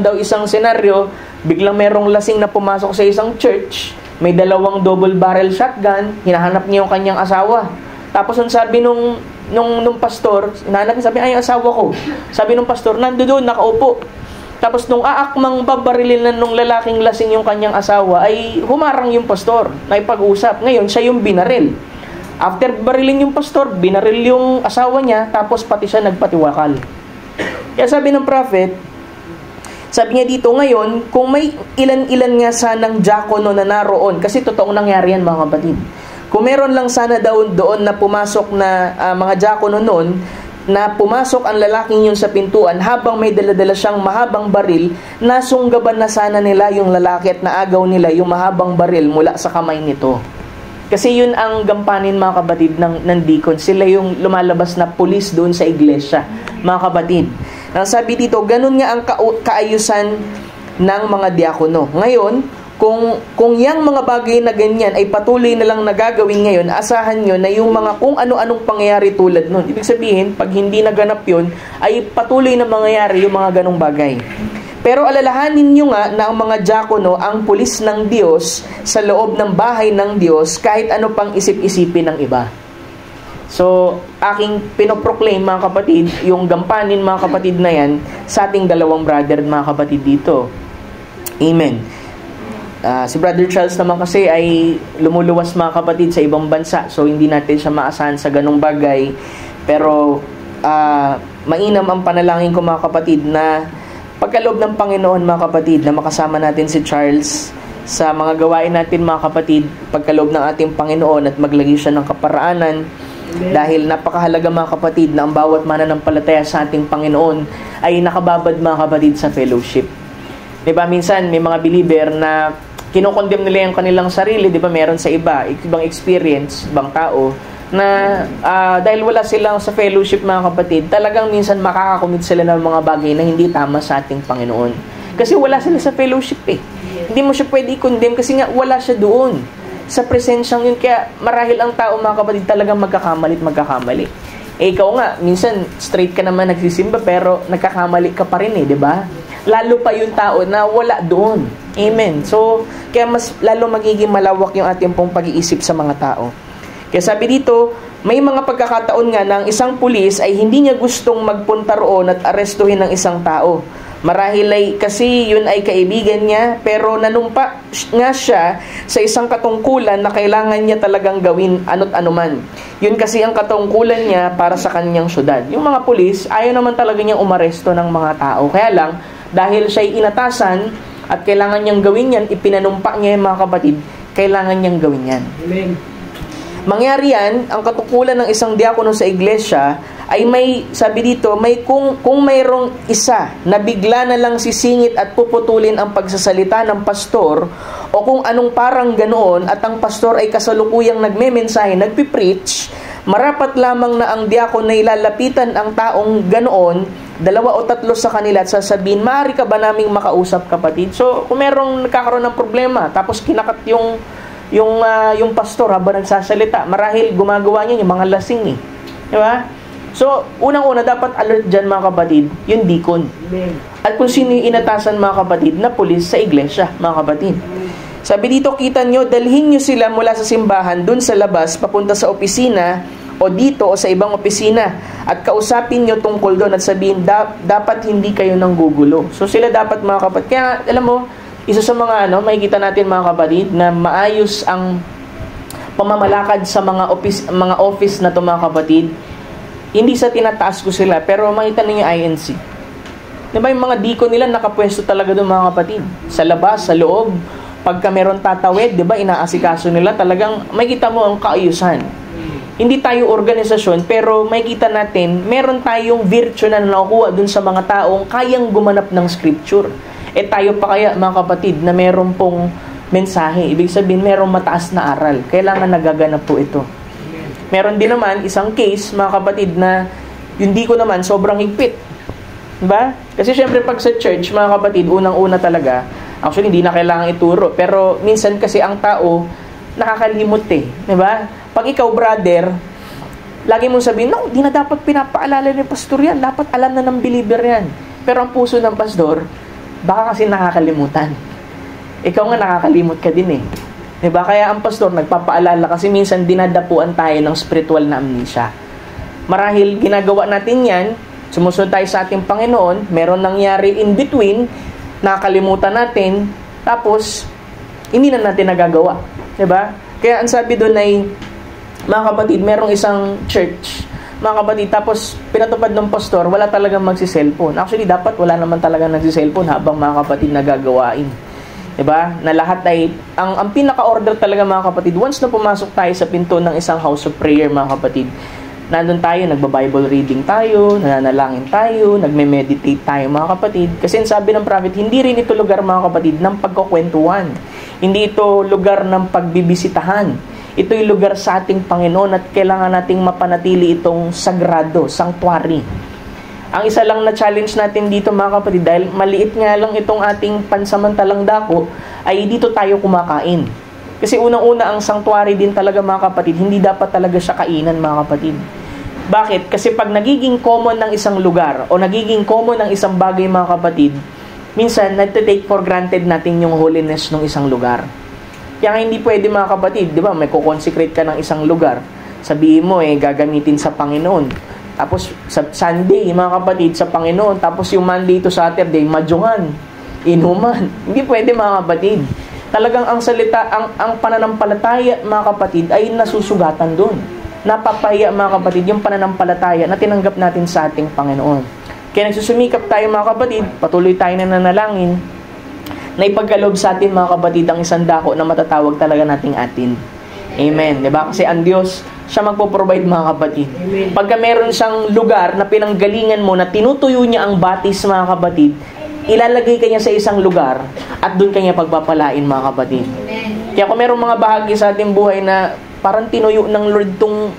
daw isang senaryo, biglang merong lasing na pumasok sa isang church, may dalawang double barrel shotgun, hinahanap niya yung kanyang asawa. Tapos ang sabi nung pastor, hinahanap niya, sabi, ay, asawa ko. Sabi nung pastor, nandoon, nakaupo. Tapos nung aakmang babarilin na nung lalaking lasing yung kanyang asawa, ay humarang yung pastor, naipag-usap. Ngayon, siya yung binaril. After barilin yung pastor, binaril yung asawa niya, tapos pati siya nagpatiwakal. Kaya sabi ng prophet, sabi niya dito, ngayon, kung may ilan-ilan nga sanang diakono na naroon, kasi totoong nangyari yan, mga kapatid. Kung meron lang sana doon na pumasok na mga diakono noon, na pumasok ang lalaking yun sa pintuan, habang may daladala siyang mahabang baril, nasunggaban na sana nila yung lalaki at naagaw nila yung mahabang baril mula sa kamay nito. Kasi yun ang gampanin, mga kapatid, ng deacon. Sila yung lumalabas na pulis doon sa iglesia, mga kapatid. Ang sabi dito, ganun nga ang kaayusan ng mga diakono. Ngayon, kung yang mga bagay na ganyan ay patuloy na lang nagagawin ngayon, asahan nyo na yung mga kung ano-anong pangyayari tulad nun. Ibig sabihin, pag hindi naganap yun, ay patuloy na mangyayari yung mga ganong bagay. Pero alalahanin nyo nga na ang mga diakono ang pulis ng Diyos sa loob ng bahay ng Diyos kahit ano pang isip-isipin ng iba. So, aking pinoproclaim, mga kapatid, yung gampanin, mga kapatid, na yan sa ating dalawang brother, mga kapatid, dito. Amen. Si Brother Charles naman kasi ay lumuluwas, mga kapatid, sa ibang bansa. So, hindi natin siya maasahan sa ganung bagay. Pero, mainam ang panalangin ko, mga kapatid, na pagkaloob ng Panginoon, mga kapatid, na makasama natin si Charles sa mga gawain natin, mga kapatid, pagkaloob ng ating Panginoon, at maglagay siya ng kaparaanan. Dahil napakahalaga, mga kapatid, na ang bawat mananampalataya sa ating Panginoon ay nakababad, mga kapatid, sa fellowship. Diba, minsan may mga believer na kinokondem nila yung kanilang sarili, diba, meron sa ibang experience, ibang tao, na dahil wala silang sa fellowship, mga kapatid, talagang minsan makakakumit sila ng mga bagay na hindi tama sa ating Panginoon. Kasi wala sila sa fellowship Hindi mo siya pwede i-condemn kasi nga wala siya doon sa presensyang yun. Kaya marahil ang tao, mga kapatid, talagang magkakamali. Ikaw nga, minsan straight ka naman nagsisimba pero nagkakamali ka pa rin di ba? Lalo pa yung tao na wala doon. Amen. So, kaya mas lalo magiging malawak yung ating pong pag-iisip sa mga tao. Kaya sabi dito, may mga pagkakataon nga ng isang pulis ay hindi niya gustong magpunta roon at arestuhin ng isang tao. Marahil ay kasi yun ay kaibigan niya, pero nanumpa nga siya sa isang katungkulan na kailangan niya talagang gawin ano't anuman. Yun kasi ang katungkulan niya para sa kanyang syudad. Yung mga pulis, ayaw naman talaga niyang umaresto ng mga tao. Kaya lang, dahil siya'y inatasan at kailangan niyang gawin yan, ipinanumpa niya yung mga kapatid, kailangan niyang gawin yan. Amen. Mangyari yan, ang katungkulan ng isang diakono sa iglesia ay may, sabi dito, may kung mayroong isa na bigla na lang sisingit at puputulin ang pagsasalita ng pastor o kung anong parang ganoon at ang pastor ay kasalukuyang nagmemensahe, nagpipreach, marapat lamang na ang diakon na ilalapitan ang taong ganoon, 2 o 3 sa kanila at sasabihin, maaari ka ba naming makausap, kapatid? So, kung merong nagkakaroon ng problema, tapos kinakat yung pastor habang nagsasalita, marahil gumagawa niya yung mga lasing eh. Di ba? So, unang-una, dapat alert dyan mga kapatid, yung deacon. At kung sino yung inatasan mga kapatid na pulis sa iglesia, mga kapatid. Sabi dito, kita nyo, dalhin nyo sila mula sa simbahan dun sa labas, papunta sa opisina, o dito o sa ibang opisina, at kausapin nyo tungkol doon at sabihin, dapat hindi kayo nang gugulo. So, sila dapat mga kapatid. Kaya, alam mo, isa sa mga makikita natin mga kapatid, na maayos ang pamamalakad sa mga office na to mga kapatid, hindi sa tinataas ko sila, pero makita ninyo INC. Diba yung mga deacon nila nakapwesto talaga doon mga kapatid. Sa labas, sa loob, pagka meron tatawid, diba, inaasikaso nila, talagang makita mo ang kaayusan. Hindi tayo organisasyon, pero makita natin, meron tayong virtue na nakukuha doon sa mga taong kayang gumanap ng scripture. Tayo pa kaya mga kapatid na meron pong mensahe. Ibig sabihin, merong mataas na aral. Kailangan nagaganap po ito. Meron din naman isang case, mga kapatid, na hindi ko naman sobrang higpit. Diba? Kasi syempre pag sa church, mga kapatid, unang-una talaga, actually hindi na kailangan ituro. Pero minsan kasi ang tao, nakakalimot eh. Diba? Pag ikaw, brother, lagi mong sabihin, no, di na dapat pinapaalala ni pastor yan. Dapat alam na ng believer yan. Pero ang puso ng pastor, baka kasi nakakalimutan. Ikaw nga nakakalimot ka din eh. Diba? Kaya ang pastor nagpapaalala kasi minsan dinadapuan tayo ng spiritual na amnesia. Marahil ginagawa natin yan, sumusunod tayo sa ating Panginoon, meron nangyari in between, nakakalimutan natin, tapos hindi na natin nagagawa. Diba? Kaya ang sabi doon ay, mga kapatid, merong isang church, mga kapatid, tapos pinatupad ng pastor, wala talagang magsi-cellphone. Actually, dapat wala naman talagang nagsi-cellphone habang mga kapatid nagagawain. Diba? Na lahat ay, ang pinaka-order talaga mga kapatid, once na pumasok tayo sa pinto ng isang house of prayer mga kapatid, nandun tayo, nagba-Bible reading tayo, nananalangin tayo, nagme-meditate tayo mga kapatid. Kasi sabi ng prophet, hindi rin ito lugar mga kapatid ng pagkukwentuhan. Hindi ito lugar ng pagbibisitahan. Ito'y lugar sa ating Panginoon at kailangan nating mapanatili itong sagrado, sanctuary. Ang isa lang na challenge natin dito mga kapatid, dahil maliit nga lang itong ating pansamantalang dako, ay dito tayo kumakain. Kasi unang-una ang sanctuary din talaga mga kapatid, hindi dapat talaga siya kainan mga kapatid. Bakit? Kasi pag nagiging common ng isang lugar o nagiging common ng isang bagay mga kapatid, minsan nagte-take for granted natin yung holiness ng isang lugar. Kaya hindi pwede mga kapatid, di ba, may consecrate ka ng isang lugar, sabihin mo gagamitin sa Panginoon. Tapos sa Sunday, mga kapatid, sa Panginoon. Tapos yung Monday to Saturday, madyungan, inuman. Hindi pwede mga kapatid. Talagang ang salita, ang pananampalataya mga kapatid ay nasusugatan doon. Napapahiya mga kapatid yung pananampalataya na tinanggap natin sa ating Panginoon. Kaya nagsusumikap tayo mga kapatid, patuloy tayo na nanalangin, na ipagkaloob sa atin mga kapatid ang isang dako na matatawag talaga nating atin. Amen. Diba? Kasi ang Diyos, siya magpo-provide mga kapatid. Amen. Pagka meron siyang lugar na pinanggalingan mo, na tinutuyo niya ang batis mga kapatid, ilalagay kanya sa isang lugar at doon kanya pagpapalain mga kapatid. Amen. Kaya kung merong mga bahagi sa ating buhay na parang tinuyo ng Lord tong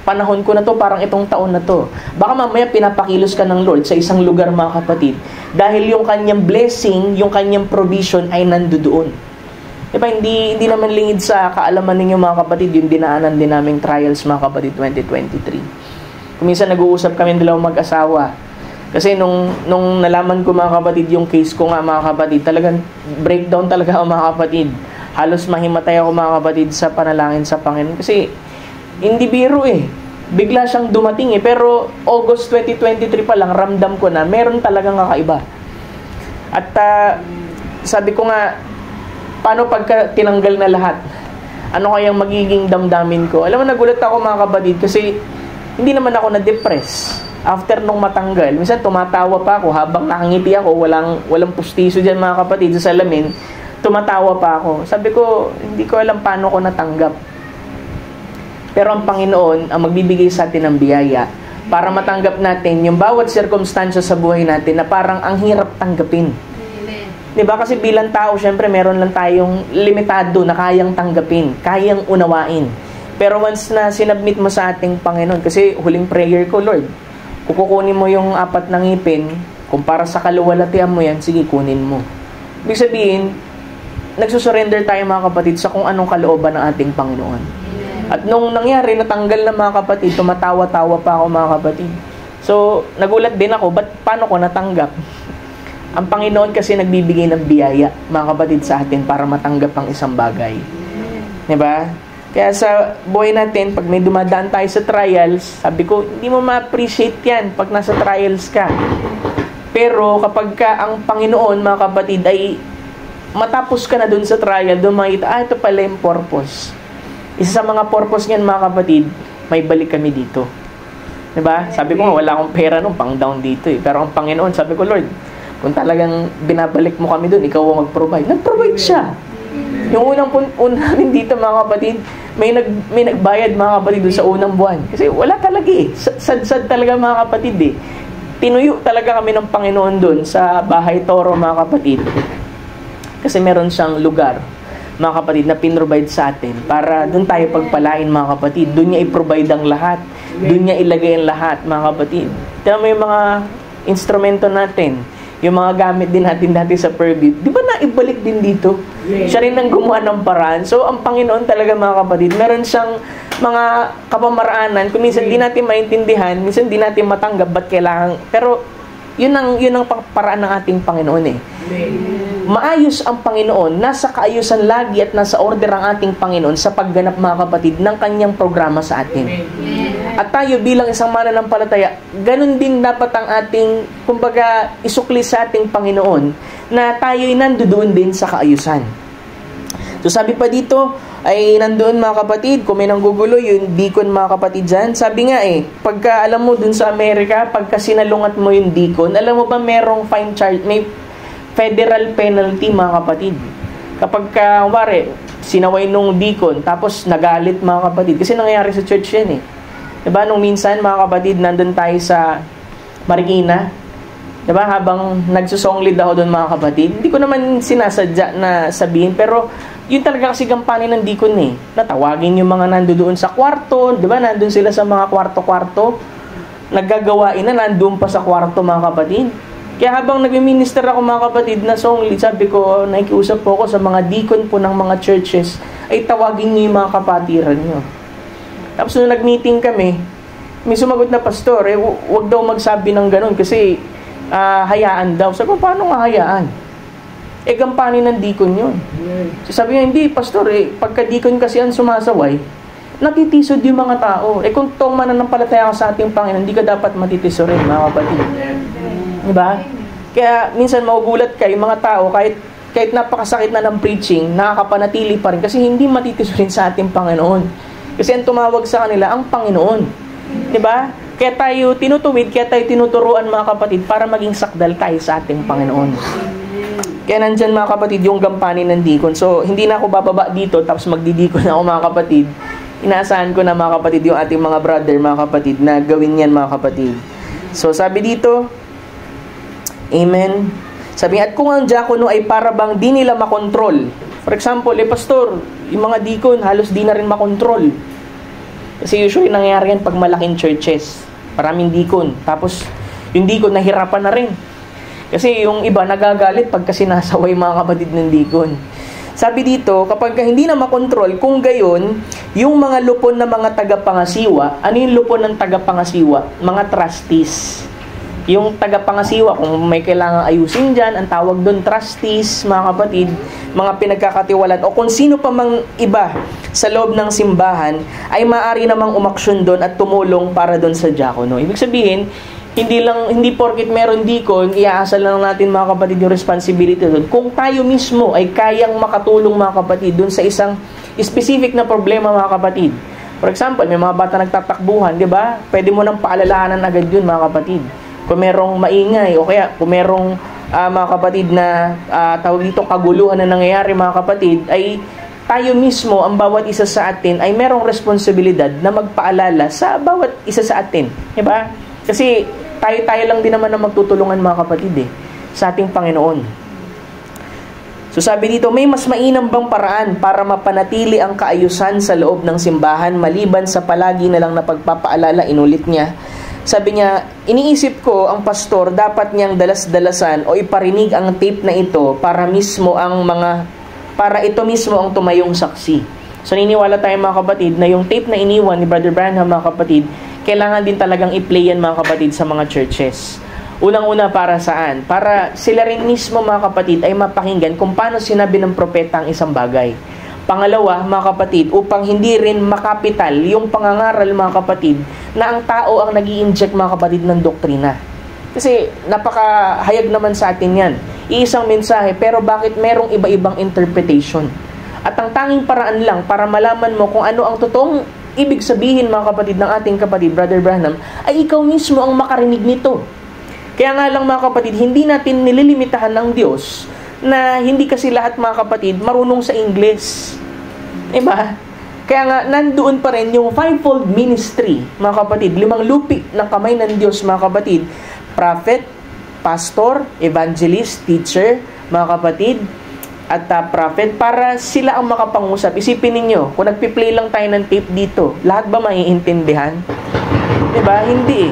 panahon ko na to, parang itong taon na to, baka mamaya pinapakilos ka ng Lord sa isang lugar mga kapatid, dahil yung kanyang blessing, yung kanyang provision ay nandoon. Diba, hindi naman lingid sa kaalaman ninyo mga kapatid yung dinaanan din naming trials mga kapatid 2023. Kuminsan nag-uusap kami dalawang mag-asawa. Kasi nung nalaman ko mga kapatid yung case ko nga mga kapatid, talagang breakdown talaga ako mga kapatid. Halos mahimatay ako mga kapatid sa panalangin sa Panginoon. Kasi hindi biro bigla siyang dumating pero August 2023 pa lang ramdam ko na meron talagang kakaiba. At sabi ko nga, paano pagka tinanggal na lahat? Ano kayang magiging damdamin ko? Alam mo, nagulat ako mga kapatid kasi hindi naman ako na-depress after nung matanggal. Minsan tumatawa pa ako habang nakangiti ako, walang pustiso dyan mga kapatid sa salamin, tumatawa pa ako. Sabi ko, hindi ko alam paano ko natanggap. Pero ang Panginoon ang magbibigay sa atin ng biyaya para matanggap natin yung bawat sirkumstansya sa buhay natin na parang ang hirap tanggapin. Diba? Kasi bilang tao, syempre, meron lang tayong limitado na kayang tanggapin, kayang unawain. Pero once na sinubmit mo sa ating Panginoon, kasi huling prayer ko, Lord, kukunin mo yung 4 na ngipin, kung para sa kaluwalhatian mo yan, sige, kunin mo. Ibig sabihin, nagsusurrender tayo mga kapatid sa kung anong kalooban ng ating Panginoon. At nung nangyari, natanggal na mga kapatid, tumatawa-tawa pa ako mga kapatid. So, nagulat din ako, paano ko natanggap? Ang Panginoon kasi nagbibigay ng biyaya, mga kapatid, sa atin para matanggap ang isang bagay. Diba? Kaya sa buhay natin, pag may dumadaan tayo sa trials, sabi ko, hindi mo ma-appreciate yan pag nasa trials ka. Pero kapag ang Panginoon, mga kapatid, ay matapos ka na dun sa trial, dun makita, ito pala yung purpose. Isa sa mga purpose niyan, mga kapatid, may balik kami dito. Diba? Sabi ko nga, wala akong pera nung pang down dito eh. Pero ang Panginoon, sabi ko, Lord, kung talagang binabalik mo kami dun, ikaw ang mag-provide. Nag-provide siya. Yung unang namin dito, mga kapatid, may nagbayad, mga kapatid, dun sa unang buwan. Kasi wala talaga eh. Sad talaga, mga kapatid eh. Tinuyo talaga kami ng Panginoon dun sa Bahay Toro, mga kapatid. Kasi meron siyang lugar, mga kapatid, na pinrovide sa atin para dun tayo pagpalain, mga kapatid. Dun niya i-provide ang lahat. Dun niya ilagay ang lahat, mga kapatid. Tignan mo yung mga instrumento natin, yung mga gamit din natin dati sa Perbit, di ba naibalik din dito? Siya rin ang gumawa ng paraan. So, ang Panginoon talaga, mga kapatid, meron siyang mga kapamaraanan, kung minsan di natin maintindihan, minsan di natin matanggap, ba't kailangan, pero yun ang paraan ng ating Panginoon eh. Maayos ang Panginoon, nasa kaayusan lagi at nasa order ang ating Panginoon sa pagganap, mga kapatid, ng kanyang programa sa atin. At tayo bilang isang mananampalataya, ganun din dapat ang ating, kumbaga, isukli sa ating Panginoon na tayo'y nandoon din sa kaayusan. So sabi pa dito, ay nandoon, mga kapatid, kung may nanggugulo, yung deacon, mga kapatid dyan, sabi nga pagka alam mo dun sa Amerika, pagka sinalungat mo yung deacon, alam mo ba merong fine charge, may federal penalty, mga kapatid. Kapag wari, sinaway nung deacon, tapos nagalit, mga kapatid, kasi nangyayari sa church yan Diba, nung minsan, mga kapatid, nandun tayo sa Marikina. Diba, habang nagsusonglid ako doon, mga kapatid, hindi ko naman sinasadya na sabihin, pero yun talaga kasi gampanin ng deacon Natawagin yung mga nandoon sa kwarto, diba, nandun sila sa mga kwarto-kwarto, naggagawain na, nandun pa sa kwarto, mga kapatid. Kaya habang nag-minister ako, mga kapatid, na songlid, sabi ko, nakikiusap po ako sa mga deacon po ng mga churches, ay tawagin niyo yung mga kapatiran niyo. Tapos nung nag-meeting kami, may sumagot na pastor, wag daw magsabi ng ganun kasi hayaan daw. Sabi ko, paano nga hayaan? Gampanin ng deacon yun. So sabi niya, hindi pastor, pagka deacon kasi ang sumasaway, natitisod yung mga tao. Kung tong mananampalataya ka sa ating Panginoon, hindi ka dapat matitisod rin, mga kapatid. Diba? Kaya minsan maugulat kayo, mga tao, kahit napakasakit na ng preaching, nakakapanatili pa rin kasi hindi matitisod rin sa ating Panginoon. Kasi ang tumawag sa kanila, ang Panginoon. Diba? Kaya tayo tinutuwid, kaya tayo tinuturuan, mga kapatid, para maging sakdal tayo sa ating Panginoon. Kaya nandyan, mga kapatid, yung gampanin ng deacon. So, hindi na ako bababa dito, tapos magdidikon na ako, mga kapatid. Inaasahan ko na, mga kapatid, yung ating mga brother, mga kapatid, na gawin yan, mga kapatid. So, sabi dito, Amen. Sabi, at kung ang diakono ay para bang di nila makontrol. For example, pastor, yung mga deacon, halos di na rin makontrol. Kasi usually nangyayari yan pag malaking churches. Maraming deacon. Tapos, yung deacon nahirapan na rin. Kasi yung iba nagagalit pagka sinasaway, mga kapatid, ng deacon. Sabi dito, kapag hindi na makontrol, kung gayon, yung mga lupon na mga tagapangasiwa, ano yung lupon ng tagapangasiwa? Mga trustees. Yung tagapangasiwa, kung may kailangang ayusin dyan, ang tawag doon trustees, mga kapatid, mga pinagkakatiwalaan, o kung sino pa mang iba sa loob ng simbahan, ay maaari namang umaksyon doon at tumulong para doon sa diakono. Ibig sabihin, Hindi porket meron deacon, iaasal lang natin mga kapatid yung responsibility doon. Kung tayo mismo ay kayang makatulong mga kapatid doon sa isang specific na problema mga kapatid. For example, may mga bata nagtatakbuhan, di ba? Pwede mo nang paalalahanan agad yun mga kapatid. Kung merong maingay o kaya kung merong mga kapatid na tawag dito kaguluhan na nangyayari mga kapatid, ay tayo mismo, ang bawat isa sa atin ay merong responsibilidad na magpaalala sa bawat isa sa atin. Diba? Kasi tayo lang din naman na magtutulungan mga kapatid sa ating Panginoon. So sabi dito, may mas mainam bang paraan para mapanatili ang kaayusan sa loob ng simbahan maliban sa palagi na lang na pagpapaalala, inulit niya. Sabi niya, iniisip ko ang pastor dapat niyang dalas-dalasan o iparinig ang tape na ito para ito mismo ang tumayong saksi. So niniwala tayo mga kapatid na yung tape na iniwan ni Brother Branham mga kapatid, kailangan din talagang i-play yan mga kapatid sa mga churches. Unang-una para saan? Para sila rin mismo mga kapatid ay mapakinggan kung paano sinabi ng propeta ang isang bagay. Pangalawa mga kapatid, upang hindi rin makapital yung pangangaral mga kapatid na ang tao ang nag-i-inject mga kapatid ng doktrina. Kasi napakahayag naman sa atin yan. Iisang mensahe pero bakit merong iba-ibang interpretation? At ang tanging paraan lang para malaman mo kung ano ang totoong ibig sabihin mga kapatid ng ating kapatid Brother Branham ay ikaw mismo ang makarinig nito. Kaya nga lang mga kapatid, hindi natin nililimitahan ng Diyos na hindi kasi lahat mga kapatid marunong sa English. Diba? Kaya nga nandoon pa rin yung fivefold ministry mga kapatid, 5 lupi ng kamay ng Diyos mga kapatid. Prophet, pastor, evangelist, teacher mga kapatid, at prophet para sila ang makapangusap. Isipin ninyo, kung nagpi-play lang tayo ng tape dito, lahat ba maiintindihan? Diba? Hindi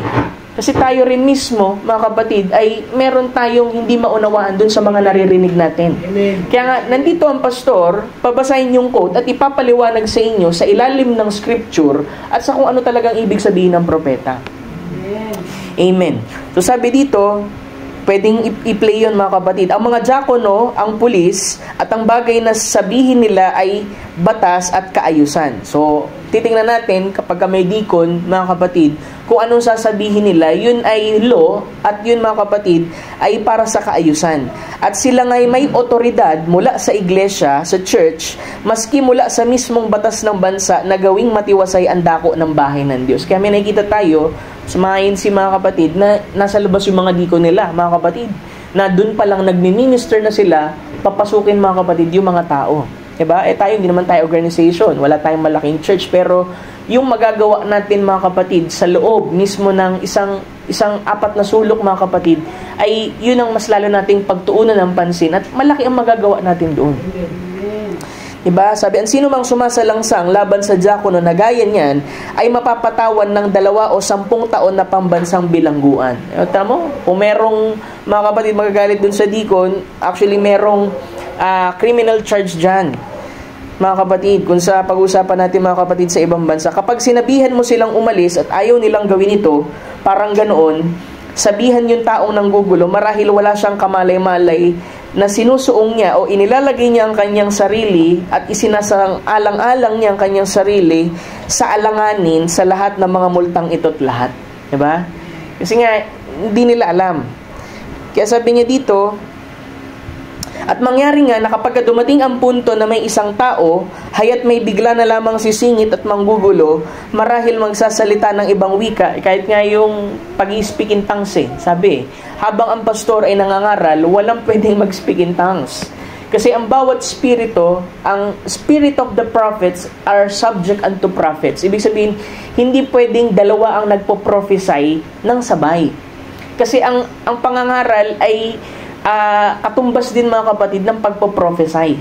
Kasi tayo rin mismo, mga kapatid, ay meron tayong hindi maunawaan dun sa mga naririnig natin. Amen. Kaya nga, nandito ang pastor, pabasahin yung quote at ipapaliwanag sa inyo sa ilalim ng scripture at sa kung ano talagang ibig sabihin ng propeta. Amen. Amen. So sabi dito, pwedeng i-play yun mga kapatid. Ang mga diakono, ang pulis, at ang bagay na sabihin nila ay batas at kaayusan. So, titingnan natin kapag may deacon, mga kapatid, kung anong sasabihin nila, yun ay law, at yun mga kapatid, ay para sa kaayusan. At sila ngay may otoridad mula sa iglesia, sa church, maski mula sa mismong batas ng bansa na gawing matiwasay ang dako ng bahay ng Diyos. Kaya may nakikita tayo, sumayin si mga kapatid, na nasa labas yung mga deacon nila, mga kapatid, na dun pa lang nagmi-minister na sila, papasukin mga kapatid yung mga tao. Diba? Tayo, hindi naman tayo organization, wala tayong malaking church, pero yung magagawa natin mga kapatid sa loob mismo ng isang apat na sulok mga kapatid, ay yun ang mas lalo nating pagtuunan ng pansin at malaki ang magagawa natin doon. Diba? Sabi, ang sino mang sumasalangsang laban sa diakono na gaya niyan ay mapapatawan ng 2 o 10 taon na pambansang bilangguan. Tama mo? Kung merong mga kapatid magagalit dun sa deacon, actually merong criminal charge dyan. Mga kapatid, kung sa pag-usapan natin mga kapatid sa ibang bansa, kapag sinabihan mo silang umalis at ayaw nilang gawin ito, parang ganoon, sabihan yung taong nanggugulo, marahil wala siyang kamalay-malay na sinusuong niya o inilalagay niya ang kanyang sarili at isinasang-alang-alang niya ang kanyang sarili sa alanganin sa lahat ng mga multang ito't lahat. Diba? Kasi nga, hindi nila alam. Kaya sabi niya dito, at mangyari nga na kapag dumating ang punto na may isang tao, hayat may bigla na lamang sisingit at manggugulo, marahil magsasalita ng ibang wika, kahit nga yung pag-i-speak in tongues sabi, habang ang pastor ay nangangaral, walang pwedeng mag-speak in tongues. Kasi ang bawat spirito, ang spirit of the prophets are subject unto prophets. Ibig sabihin, hindi pwedeng dalawa ang nagpo-prophesy ng sabay. Kasi ang pangangaral ay katumbas din mga kapatid ng pagpo-prophesy.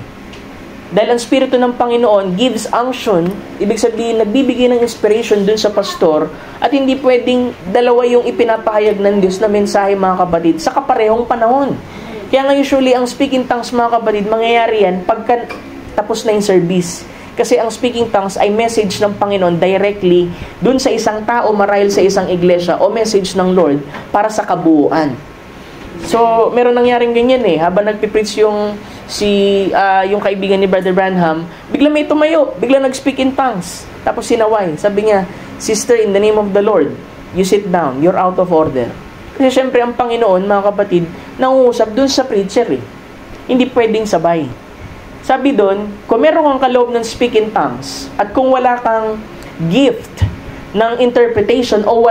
Dahil ang Espiritu ng Panginoon gives unction, ibig sabihin nagbibigay ng inspiration dun sa pastor, at hindi pwedeng dalawa yung ipinapahayag ng Diyos na mensahe mga kapatid sa kaparehong panahon. Kaya nga usually ang speaking tongues mga kapatid, mangyayari yan pagka tapos na yung service. Kasi ang speaking tongues ay message ng Panginoon directly dun sa isang tao marahil sa isang iglesia o message ng Lord para sa kabuuan. So, meron nangyaring ganyan habang nagpipreach yung kaibigan ni Brother Branham, bigla may tumayo, bigla nag-speak in tongues. Tapos sinaway. Sabi niya, "Sister, in the name of the Lord, you sit down. You're out of order." Kasi syempre, ang Panginoon, mga kapatid, nangungusap dun sa preacher eh. Hindi pwedeng sabay. Sabi dun, kung meron kang kaloob ng speak in tongues, at kung wala kang gift ng interpretation, o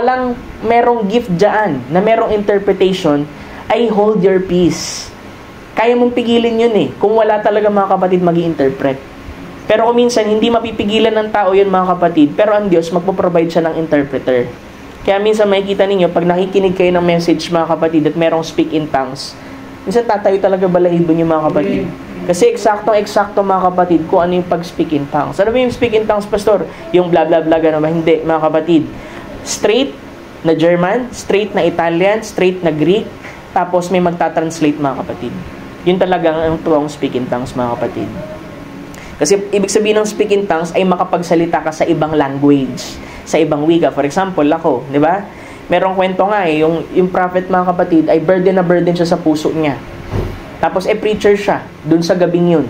merong gift dyan na merong interpretation, ay hold your peace. Kaya mong pigilin yun eh, kung wala talaga mga kapatid mag-i-interpret. Pero kung minsan, hindi mapipigilan ng tao yun mga kapatid, pero ang Diyos magpo-provide siya ng interpreter. Kaya minsan makikita ninyo, pag nakikinig kayo ng message mga kapatid at merong speak in tongues, minsan tatayo talaga balahibo niyo mga kapatid. Kasi eksakto mga kapatid kung ano yung pag-speak in tongues. Ano ba yung speak in tongues, Pastor? Yung blah blah blah, gano'n ba? Hindi, mga kapatid. Straight na German, straight na Italian, straight na Greek, tapos may magta-translate mga kapatid. Yun talagang ang tuwang speak in tongues mga kapatid. Kasi ibig sabihin ng speak in tongues ay makapagsalita ka sa ibang language, sa ibang wika. For example, ako, di ba? Merong kwento nga eh, yung prophet mga kapatid ay burden na burden siya sa puso niya. Tapos preacher siya dun sa gabing yun.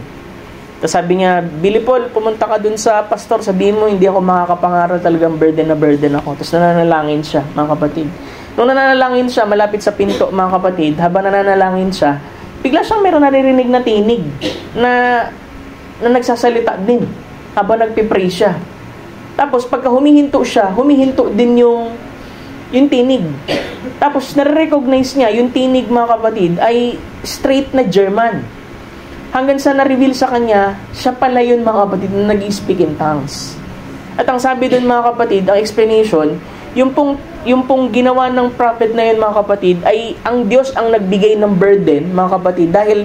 Tapos sabi niya, Billy Paul, pumunta ka dun sa pastor, sabihin mo hindi ako makakapangaral, talagang burden na burden ako. Tapos nananalangin siya mga kapatid. Nung nananalangin siya malapit sa pinto mga kapatid, habang nananalangin siya, bigla siyang meron naririnig na tinig na nagsasalita din habang nagpipray siya. Tapos pagka humihinto siya, humihinto din yung tinig. Tapos nare-recognize niya yung tinig mga kapatid ay straight na German. Hanggang sa na-reveal sa kanya, siya pala yun mga kapatid na nag-speak in tongues. At ang sabi dun mga kapatid, ang explanation, yung pong ginawa ng prophet na yun mga kapatid ay ang Diyos ang nagbigay ng burden mga kapatid, dahil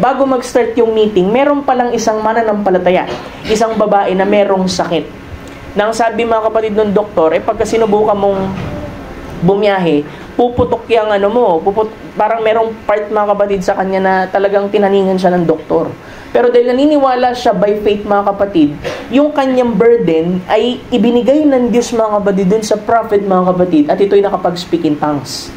bago mag-start yung meeting, meron palang isang mananampalataya, isang babae na merong sakit. Nang sabi mga kapatid ng doktor, pagka sinubukan mong bumiyahe, puputok yung parang merong part mga kapatid sa kanya na talagang tinaningan siya ng doktor. Pero dahil naniniwala siya by faith mga kapatid, yung kanyang burden ay ibinigay ng Diyos mga kapatid dun sa prophet mga kapatid, at ito'y nakapag-speak in tongues.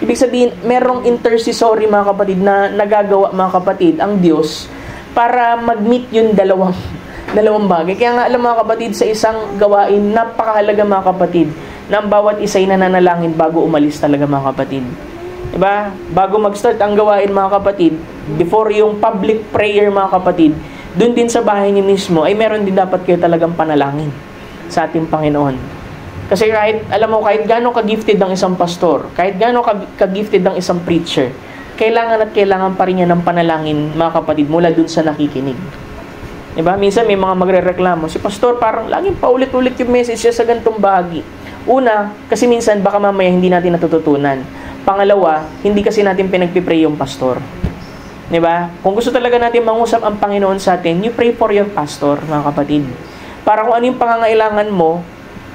Ibig sabihin, merong intercessory mga kapatid na nagagawa mga kapatid ang Diyos para mag-meet yung dalawang bagay. Kaya nga alam mga kapatid, sa isang gawain, napakahalaga mga kapatid, na ang bawat isa'y nananalangin bago umalis talaga mga kapatid. Diba? Bago mag-start ang gawain mga kapatid, before yung public prayer mga kapatid, dun din sa bahay niyo mismo, ay meron din dapat kayo talagang panalangin sa ating Panginoon. Kasi kahit gano'ng ka-gifted ang isang pastor, kahit gano'ng ka-gifted ang isang preacher, kailangan pa rin niya ng panalangin mga kapatid mula dun sa nakikinig. Diba? Minsan may mga magrereklamo, si pastor parang laging paulit-ulit yung message siya sa gantong bahagi. Una, kasi minsan baka mamaya hindi natin natututunan. Pangalawa, hindi kasi natin pinagpipray yung pastor. Diba? Kung gusto talaga natin mangusap ang Panginoon sa atin, you pray for your pastor, mga kapatid. Para kung ano yung pangangailangan mo,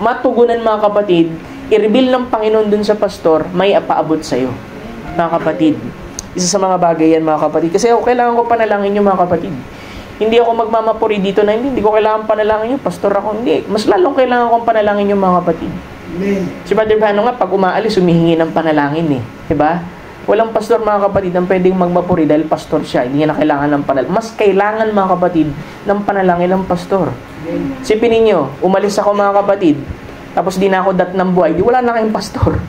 matugunan mga kapatid, i-reveal ng Panginoon dun sa pastor, may apaabot sa'yo, mga kapatid. Isa sa mga bagay yan, mga kapatid. Kasi kailangan ko panalangin yung mga kapatid. Hindi ako magmamapuri dito na hindi ko kailangan panalangin yung pastor ako. Hindi. Mas lalong kailangan kong panalangin yung mga kapatid. Amen. Si Brother Bano nga, pag umaalis, humihingi ng panalangin eh. Diba? Walang pastor mga kapatid ang pwedeng magmapuri dahil pastor siya. Hindi niya na kailangan ng panalangin. Mas kailangan mga kapatid ng panalangin ng pastor. Sipin ninyo, umalis ako mga kapatid, tapos di na ako dat ng buhay, di wala na kayong pastor.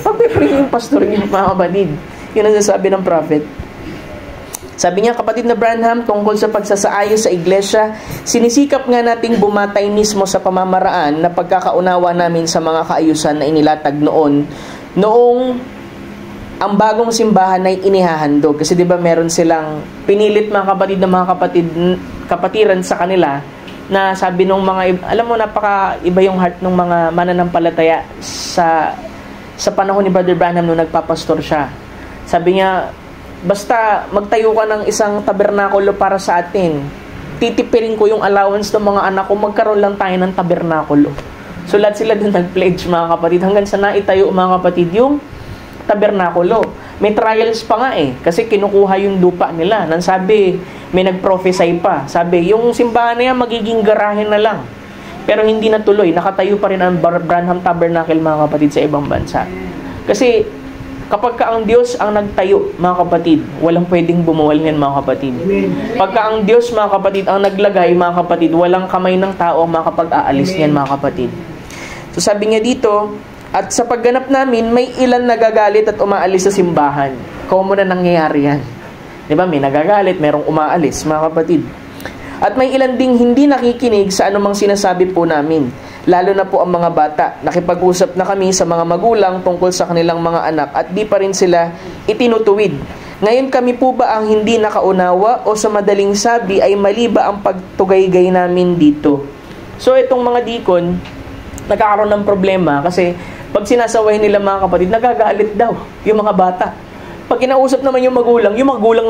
Pag-pray yung pastor niyo mga kapatid. Yun ang sasabi ng prophet. Sabi niya, kapatid na Branham, tungkol sa pagsasaayos sa iglesia, sinisikap nga nating bumatay mismo sa pamamaraan na pagkakaunawa namin sa mga kaayusan na inilatag noong ang bagong simbahan ay inihahandog. Kasi 'di ba meron silang pinilit mga kapatid na mga kapatiran sa kanila na sabi nung mga, alam mo, napaka iba yung heart ng mga mananampalataya sa panahon ni Brother Branham nung nagpapastor siya. Sabi niya, basta magtayo ka ng isang tabernakulo para sa atin, titipirin ko yung allowance ng mga anak ko, magkaroon lang tayo ng tabernakulo. So lahat sila din nag-pledge mga kapatid, hanggang sa naitayo mga kapatid yung tabernakulo. May trials pa nga kasi kinukuha yung lupa nila. Nang sabi, may nag-prophesy pa. Sabi, yung simbahan na yan magiging garahe na lang. Pero hindi natuloy, nakatayo pa rin ang Branham Tabernacle mga kapatid sa ibang bansa. Kasi kapag ka ang Diyos ang nagtayo, mga kapatid, walang pwedeng bumuwal niyan, mga kapatid. Pagka ang Diyos, mga kapatid, ang naglagay, mga kapatid, walang kamay ng tao ang makapag-aalis niyan, mga kapatid. So sabi niya dito, At sa pagganap namin, may ilan nagagalit at umaalis sa simbahan. Common na nangyayari yan. Di ba? May nagagalit, merong umaalis, mga kapatid. At may ilan ding hindi nakikinig sa anumang sinasabi po namin. Lalo na po ang mga bata. Nakipag-usap na kami sa mga magulang tungkol sa kanilang mga anak at di pa rin sila itinutuwid. Ngayon kami po ba ang hindi nakaunawa o sa madaling sabi ay mali ba ang pagtugaygay namin dito? So itong mga deacon, nagkakaroon ng problema kasi pag sinasaway nila mga kapatid, nagagalit daw yung mga bata. Pag kinausap naman yung magulang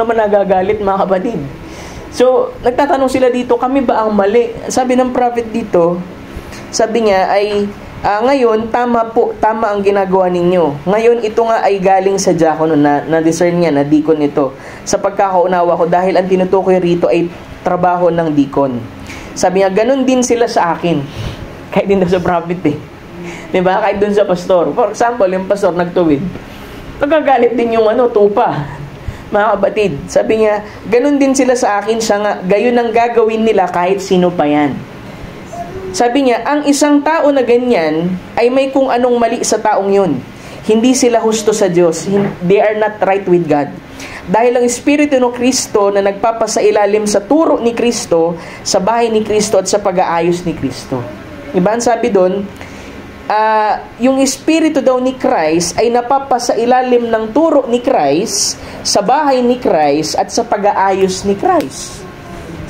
naman nagagalit mga kapatid. So, nagtatanong sila dito, kami ba ang mali? Sabi ng prophet dito, sabi niya ay, ngayon, tama ang ginagawa ninyo. Ngayon, ito nga ay galing sa diakono na-discern niya, na deacon ito. Sa pagkakaunawa ko, dahil ang tinutukoy rito ay trabaho ng deacon. Sabi niya, ganun din sila sa akin. Kahit din sa prophet eh. Diba? Kahit dun sa pastor. For example, yung pastor nagtuwid. Nagagalit din yung tupa. Mga kapatid, sabi niya, ganun din sila sa akin, siya nga, gayon ang gagawin nila kahit sino pa yan. Sabi niya, ang isang tao na ganyan ay may kung anong mali sa taong yun. Hindi sila husto sa Diyos. They are not right with God. Dahil ang Espiritu ng Kristo na nagpapasailalim sa turo ni Kristo, sa bahay ni Kristo at sa pag-aayos ni Kristo. Diba? Ang sabi doon, yung Espiritu daw ni Christ ay napapasailalim ng turo ni Christ, sa bahay ni Christ at sa pag-aayos ni Christ.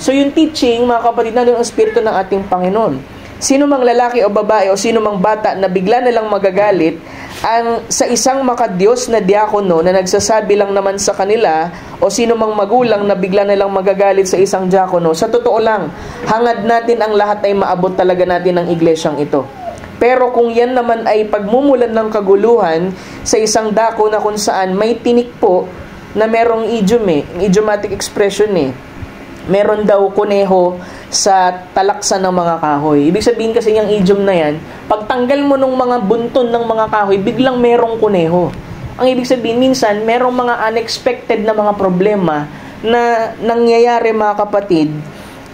So yung teaching, mga kapatid, nandun ang Espiritu ng ating Panginoon. Sino mang lalaki o babae o sino mang bata na bigla na lang magagalit sa isang makadiyos na diakono na nagsasabi lang naman sa kanila, o sino mang magulang na bigla na lang magagalit sa isang diakono, sa totoo lang, hangad natin ang lahat ay maabot talaga natin ang iglesyang ito. Pero kung yan naman ay pagmumulan ng kaguluhan sa isang dako na kung saan may tinik po na merong idiomatic expression meron daw kuneho sa talaksan ng mga kahoy. Ibig sabihin kasi yung idiom na yan, pagtanggal mo ng mga bunton ng mga kahoy, biglang merong kuneho. Ang ibig sabihin, minsan, merong mga unexpected na mga problema na nangyayari mga kapatid,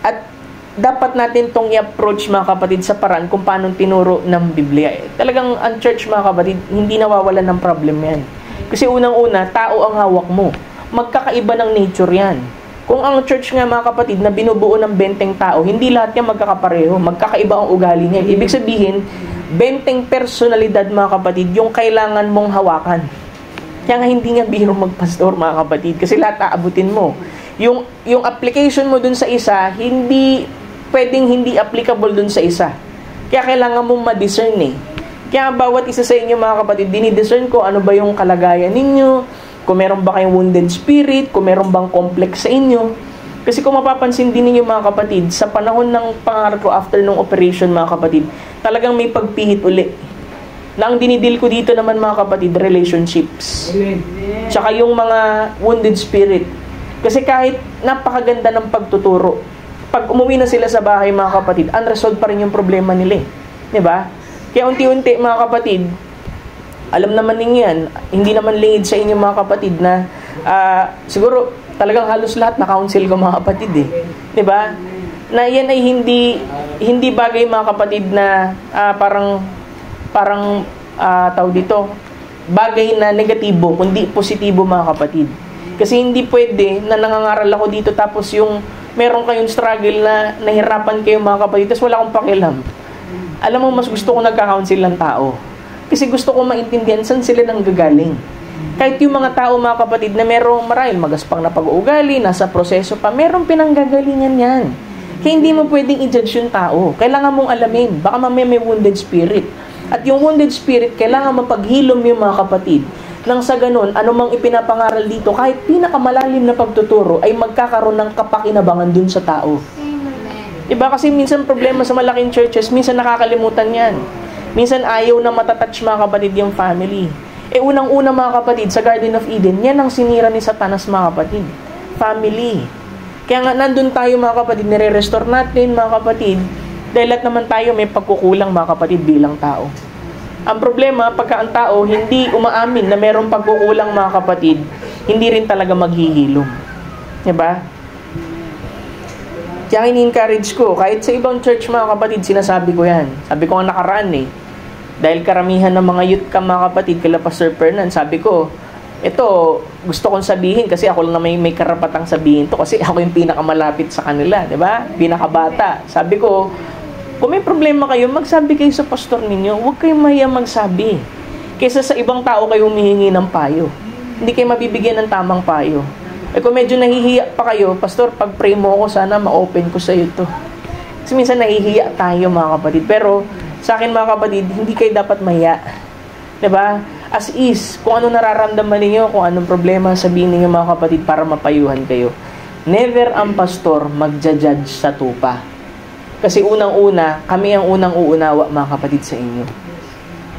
at dapat natin tong i-approach mga kapatid sa paraan kung paano tinuro ng Biblia. Talagang ang church mga kapatid, hindi nawawalan ng problem yan. Kasi unang-una, tao ang hawak mo. Magkakaiba ng nature yan. Kung ang church nga mga kapatid na binubuo ng 20 tao, hindi lahat yan magkakapareho. Magkakaiba ang ugali niya. Ibig sabihin, 20 personalidad mga kapatid, yung kailangan mong hawakan. Kaya nga hindi nga biro magpastor mga kapatid, kasi lahat aabutin mo. Yung application mo dun sa isa, pwedeng hindi applicable dun sa isa. Kaya kailangan mong ma-discern Kaya bawat isa sa inyo mga kapatid, dinidiscern ko ano ba yung kalagayan ninyo, kung meron ba kayong wounded spirit, kung meron bang complex sa inyo. Kasi kung mapapansin din ninyo mga kapatid, sa panahon ng pangarap ko after ng operation mga kapatid, talagang may pagpihit uli. Na ang dinidil ko dito naman mga kapatid, relationships. Tsaka yung mga wounded spirit. Kasi kahit napakaganda ng pagtuturo, pag umuwi na sila sa bahay mga kapatid, unresolved pa rin yung problema nila. Diba? Kaya unti-unti mga kapatid, alam naman ninyo yan, hindi naman lingid sa inyo mga kapatid na siguro talagang halos lahat na counsel ko mga kapatid Diba? Na yan ay hindi bagay mga kapatid na parang tawag dito, bagay na negatibo, kundi positibo mga kapatid. Kasi hindi pwede na nangangaral ako dito tapos yung meron kayong struggle na nahirapan kayo mga kapatid, tapos wala akong pakialam. Alam mo, mas gusto ko nagka-counsel ng tao. Kasi gusto ko maintindihan saan sila nang gagaling. Kahit yung mga tao mga kapatid na merong marahil magaspang na pag-uugali, nasa proseso pa, merong pinanggagalingan yan. Kaya hindi mo pwedeng i-judge yung tao. Kailangan mong alamin. Baka mamaya may wounded spirit. At yung wounded spirit, kailangan mapaghilom yung mga kapatid. Nang sa ganun, anumang ipinapangaral dito, kahit pinakamalalim na pagtuturo, ay magkakaroon ng kapakinabangan dun sa tao. Diba? Kasi minsan problema sa malaking churches, minsan nakakalimutan yan. Minsan ayaw na matatouch mga kapatid yung family. Unang-una mga kapatid, sa Garden of Eden, yan ang sinira ni Satanas mga kapatid. Family. Kaya nga nandun tayo mga kapatid, nire-restore natin mga kapatid, dahil lahat naman tayo may pagkukulang mga kapatid bilang tao. Ang problema, pagka ang tao hindi umaamin na mayroong pagkukulang mga kapatid, hindi rin talaga maghihilom. Diba? Kaya in-encourage ko, kahit sa ibang church mga kapatid, sinasabi ko yan. Sabi ko nga nakaraan Dahil karamihan ng mga youth ka, mga kapatid, kala Pastor Fernan, sabi ko, ito, gusto kong sabihin kasi ako lang na may karapatang sabihin to kasi ako yung pinakamalapit sa kanila, di ba? Pinakabata. Sabi ko, kung may problema kayo, magsabi kayo sa pastor ninyo. Huwag kayong mahiya magsabi. Kaysa sa ibang tao kayo humihingi ng payo. Hindi kayo mabibigyan ng tamang payo. Eh kung medyo nahihiya pa kayo, Pastor, pag-pray mo ako, sana ma-open ko sa iyo to. Kasi minsan nahihiya tayo, mga kapatid. Pero sa akin, mga kapatid, hindi kayo dapat mahiya. Diba? As is, kung ano nararamdaman ninyo, kung anong problema, sabihin ninyo, mga kapatid, para mapayuhan kayo. Never ang pastor magja-judge sa tupa. Kasi unang-una, kami ang unang uunawa, mga kapatid, sa inyo.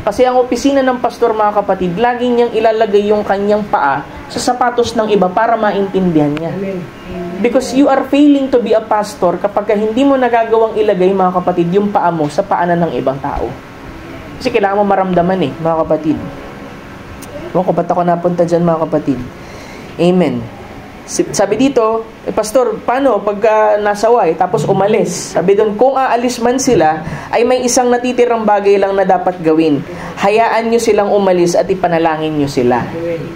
Kasi ang opisina ng pastor, mga kapatid, laging niyang ilalagay yung kanyang paa sa sapatos ng iba para maintindihan niya. Because you are failing to be a pastor kapag hindi mo nagagawang ilagay, mga kapatid, yung paa mo sa paanan ng ibang tao. Kasi kailangan mo maramdaman mga kapatid. Kung ba't ako napunta dyan, mga kapatid? Amen. Sabi dito, Pastor, paano pagka nasaway tapos umalis? Sabi doon, kung aalis man sila, ay may isang natitirang bagay lang na dapat gawin. Hayaan nyo silang umalis at ipanalangin nyo sila.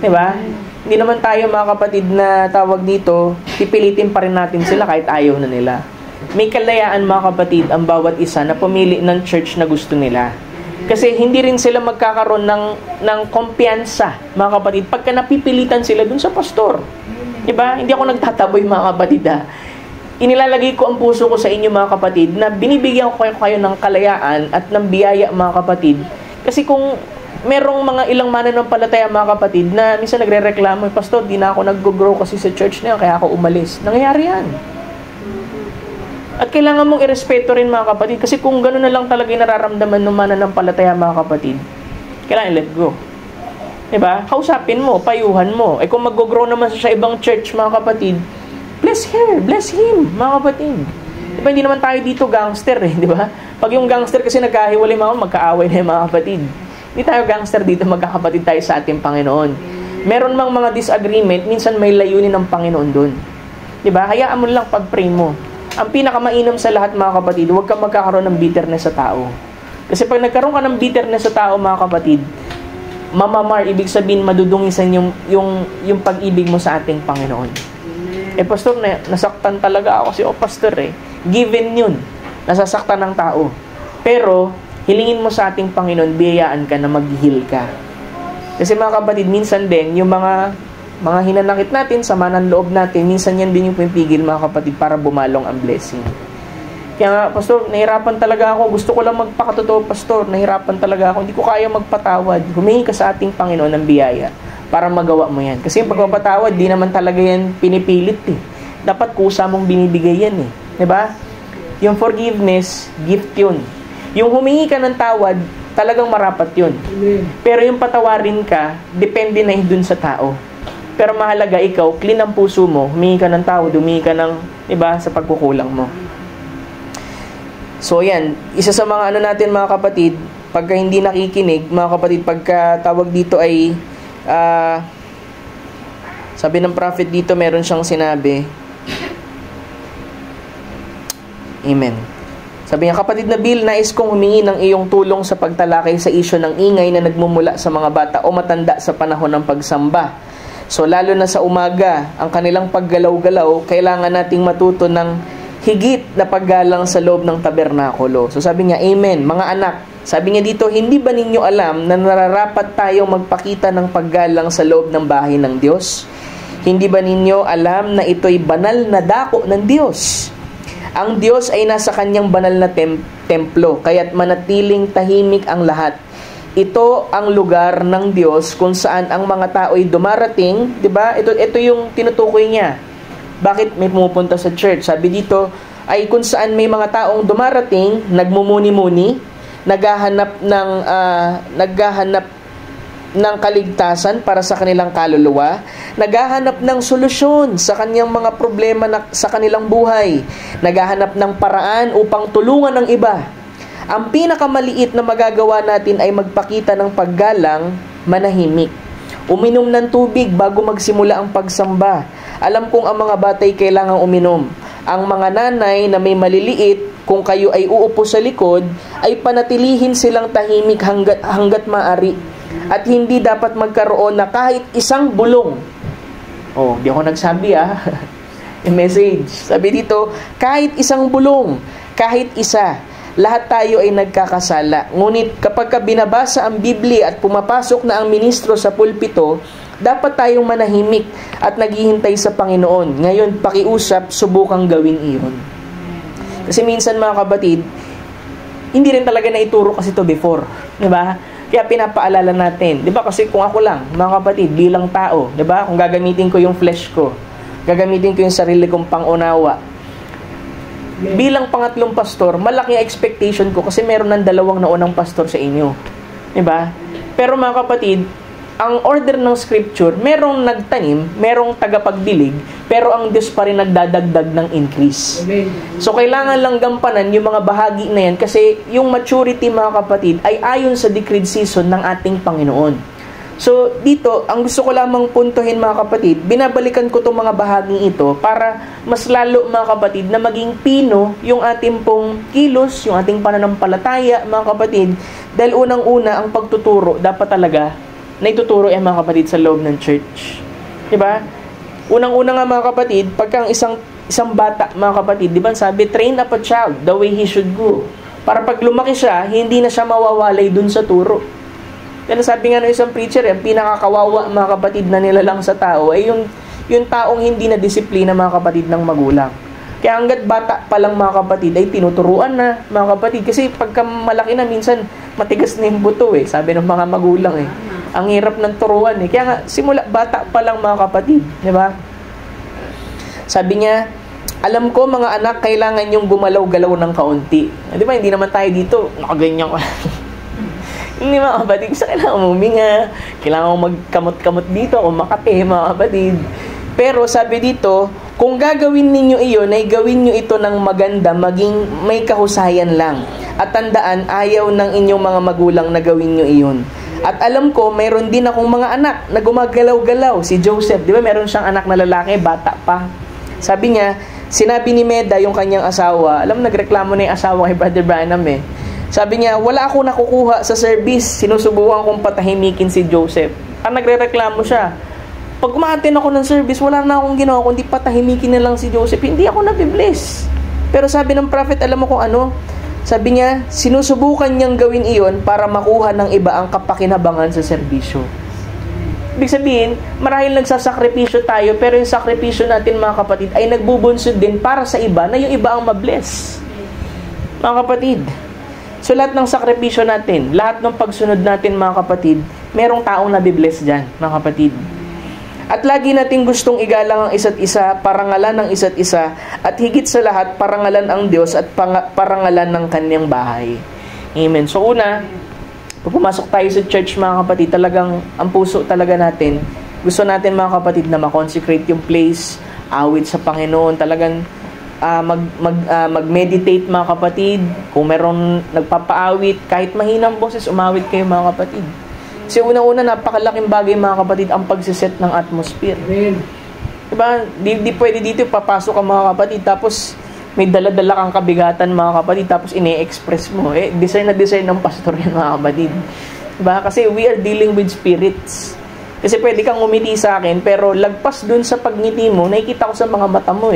Diba? Hindi naman tayo, mga kapatid, na tawag dito, pipilitin pa rin natin sila kahit ayaw na nila. May kalayaan, mga kapatid, ang bawat isa na pumili ng church na gusto nila. Kasi hindi rin sila magkakaroon ng kumpiyansa, mga kapatid, pagka napipilitan sila dun sa pastor. Diba? Hindi ako nagtataboy, mga kapatid. Inilalagay ko ang puso ko sa inyo, mga kapatid, na binibigyan ko kayo ng kalayaan at ng biyaya, mga kapatid. Kasi kung merong mga ilang mananampalataya, mga kapatid, na minsan nagre-reklamo, Pastor, di na ako nag-grow kasi sa church na yun, kaya ako umalis. Nangyayari yan. At kailangan mong irespeto rin, mga kapatid, kasi kung gano'n na lang talaga yung nararamdaman ng mananampalataya, mga kapatid, kailangan let go. Diba? Kausapin mo, payuhan mo. Eh kung mag-grow naman sa ibang church, mga kapatid, bless her, bless him, mga kapatid. Diba, hindi naman tayo dito gangster diba? Pag yung gangster kasi nagkahiwalay, magkaaway na yung mga kapatid. Hindi tayo gangster dito, magkakapatid tayo sa ating Panginoon. Meron mang mga disagreement, minsan may layunin ng Panginoon doon. Diba? Hayaan mo lang pag-pray mo. Ang pinakamainam sa lahat, mga kapatid, huwag kang magkakaroon ng bitterness sa tao. Kasi pag nagkaroon ka ng bitterness sa tao, mga kapatid, mamamar, ibig sabihin madudungisan yung pag-ibig mo sa ating Panginoon. Pastor, nasaktan talaga ako kasi pastor given yun, nasasaktan ng tao. Pero hilingin mo sa ating Panginoon, biyayaan ka na mag-heal ka. Kasi, mga kapatid, minsan din yung mga hinanakit natin, sama ng loob natin, minsan yan din yung pipigil, mga kapatid, para bumalong ang blessing. Kaya nga, Pastor, nahirapan talaga ako. Gusto ko lang magpakatotoo, Pastor. Nahirapan talaga ako. Hindi ko kaya magpatawad. Humingi ka sa ating Panginoon ng biyaya para magawa mo yan. Kasi yung pagpapatawad, di naman talaga yan pinipilit Dapat kusa mong binibigay yan Diba? Yung forgiveness, gift yun. Yung humingi ka ng tawad, talagang marapat yun. Pero yung patawarin ka, depende na dun sa tao. Pero mahalaga ikaw, clean ang puso mo, humingi ka ng tawad, humingi ka ng, diba, sa pagkukulang mo. So, yan. Isa sa mga natin, mga kapatid, pagka hindi nakikinig, mga kapatid, pagka tawag dito ay, sabi ng prophet dito, meron siyang sinabi. Amen. Sabi niya, kapatid na Bill, nais kong humingi ng iyong tulong sa pagtalakay sa isyu ng ingay na nagmumula sa mga bata o matanda sa panahon ng pagsamba. So, lalo na sa umaga, ang kanilang paggalaw-galaw, kailangan nating matuto ng higit na paggalang sa loob ng tabernakulo. So sabi niya, Amen. Mga anak, sabi niya dito, hindi ba ninyo alam na nararapat tayong magpakita ng paggalang sa loob ng bahay ng Diyos? Hindi ba ninyo alam na ito'y banal na dako ng Diyos? Ang Diyos ay nasa kanyang banal na templo, kaya't manatiling tahimik ang lahat. Ito ang lugar ng Diyos kung saan ang mga tao'y dumarating, 'di ba? Ito yung tinutukoy niya. Bakit may pumupunta sa church? Sabi dito, ay kung saan may mga taong dumarating, nagmumuni-muni, naghahanap ng kaligtasan para sa kanilang kaluluwa, naghahanap ng solusyon sa kanyang mga problema sa kanilang buhay, naghahanap ng paraan upang tulungan ng iba. Ang pinakamaliit na magagawa natin ay magpakita ng paggalang, manahimik. Uminom ng tubig bago magsimula ang pagsamba. Alam kong ang mga batay kailangang uminom. Ang mga nanay na may maliliit, kung kayo ay uupo sa likod, ay panatilihin silang tahimik hanggat maaari. At hindi dapat magkaroon na kahit isang bulong. Oh, di ako nagsabi yung message. Sabi dito, kahit isang bulong, kahit isa, lahat tayo ay nagkakasala. Ngunit kapag binabasa ang Biblia at pumapasok na ang ministro sa pulpito, dapat tayong manahimik at naghihintay sa Panginoon. Ngayon, pakiusap, subukang gawin iyon. Kasi minsan mga kapatid, hindi rin talaga naituro kasi to before. Diba? Kaya pinapaalala natin. Diba? Kasi kung ako lang, mga kapatid, bilang tao, diba? Kung gagamitin ko yung flesh ko, gagamitin ko yung sarili kong pangunawa. Bilang pangatlong pastor, malaki ang expectation ko kasi meron ng dalawang naunang pastor sa inyo. Diba? Pero mga kapatid, ang order ng scripture, merong nagtanim, merong tagapagdilig, pero ang Diyos pa rin nagdadagdag ng increase. So, kailangan lang gampanan yung mga bahagi na yan kasi yung maturity, mga kapatid, ay ayon sa decreed season ng ating Panginoon. So, dito, ang gusto ko lamang puntuhin, mga kapatid, binabalikan ko itong mga bahaging ito para mas lalo, mga kapatid, na maging pino yung ating pong kilos, yung ating pananampalataya, mga kapatid, dahil unang-una, ang pagtuturo, dapat talaga na ituturo mga kapatid sa loob ng church. Diba? Unang-una nga mga kapatid, pagka isang bata, mga kapatid, diba sabi, train up a child the way he should go. Para pag lumaki siya, hindi na siya mawawalay dun sa turo. Kaya sabi nga ng isang preacher, ang pinakakawawa, mga kapatid, na nilalang sa tao, ay yung taong hindi na disiplina, mga kapatid, ng magulang. Kaya hanggat bata pa lang, mga kapatid, ay tinuturuan na, mga kapatid. Kasi pagka malaki na, minsan matigas na yung buto sabi ng mga magulang Ang hirap ng turuan Kaya nga, simula bata pa lang, mga kapatid. Di ba? Sabi niya, alam ko mga anak, kailangan yung gumalaw-galaw ng kaunti. Di ba? Hindi naman tayo dito, nakaganyan ko. Hindi mga kapatid, kasi kailangan huminga, kailangan magkamot-kamot dito, o makate, mga kapatid. Pero sabi dito, kung gagawin ninyo iyon, ay gawin nyo ito ng maganda, maging may kahusayan lang. At tandaan, ayaw ng inyong mga magulang na gawin nyo iyon. At alam ko, mayroon din akong mga anak na gumagalaw-galaw. Si Joseph, di ba meron siyang anak na lalaki, bata pa. Sabi niya, sinabi ni Meda, yung kanyang asawa, alam, nagreklamo na yung asawa kay Brother Branham Sabi niya, wala ako nakukuha sa service, sinusubukan kong patahimikin si Joseph. Ang nagrereklamo siya, pag umaattend ako ng service, wala na akong ginawa, kundi patahimikin na lang si Joseph. Hindi ako nabibless. Pero sabi ng prophet, alam mo kung ano? Sabi niya, sinusubukan niyang gawin iyon para makuha ng iba ang kapakinabangan sa serbisyo. Ibig sabihin, marahil nagsasakripisyo tayo, pero yung sakripisyo natin, mga kapatid, ay nagbubunsod din para sa iba na yung iba ang mabless. Mga kapatid, so lahat ng sakripisyo natin, lahat ng pagsunod natin, mga kapatid, merong taong nabibless dyan, mga kapatid. At lagi natin gustong igalang ang isa't isa, parangalan ng isa't isa, at higit sa lahat, parangalan ang Diyos at parangalan ng kanyang bahay. Amen. So una, pag pumasok tayo sa church, mga kapatid, talagang ang puso talaga natin, gusto natin, mga kapatid, na makonsecrate yung place, awit sa Panginoon, talagang mag-meditate, mga kapatid. Kung meron nagpapaawit, kahit mahinang boses, umawit kayo, mga kapatid. Kasi unang-una, napakalaking bagay, mga kapatid, ang pagsiset ng atmosphere. Amen. Diba? Di pwede dito papasok ang mga kapatid, tapos may dala-dala kang kabigatan, mga kapatid, tapos ine-express mo. Design na design ng pastor yan, mga kapatid. Diba? Kasi we are dealing with spirits. Kasi pwede kang umiti sa akin, pero lagpas dun sa pagngiti mo, nakikita ko sa mga mata mo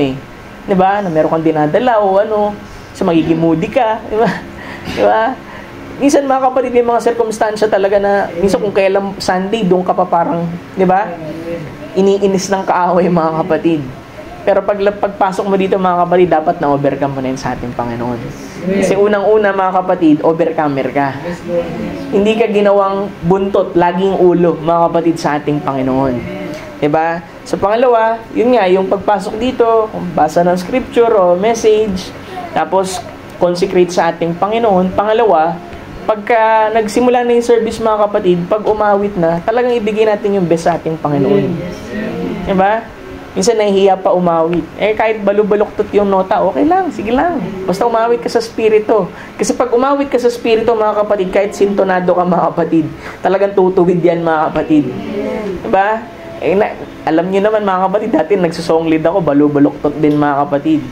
Diba? Na meron kang dinadala o so magiging moody ka. Diba? Minsan, mga kapatid, may mga circumstansya talaga na minsan kung kailan Sunday, doon ka pa parang, di ba? Iniinis ng kaaway, mga kapatid. Pero pagpasok mo dito, mga kapatid, dapat na-overcome mo na yun sa ating Panginoon. Kasi unang-una, mga kapatid, overcomer ka. Hindi ka ginawang buntot, laging ulo, mga kapatid, sa ating Panginoon. Di ba? So, pangalawa, yun nga, yung pagpasok dito, basa ng scripture o message, tapos consecrate sa ating Panginoon. Pangalawa, pagka nagsimula na yung service, mga kapatid, pag umawit na, talagang ibigay natin yung best sa ating Panginoon. Diba? Minsan nahihiya pa umawit. Kahit balubaluktot yung nota, okay lang, sige lang. Basta umawit ka sa spirito. Kasi pag umawit ka sa spirito, mga kapatid, kahit sintonado ka, mga kapatid, talagang tutuwid yan, mga kapatid. Diba? Alam niyo naman, mga kapatid, dati nagsusong lead ako, balubaluktot din, mga kapatid.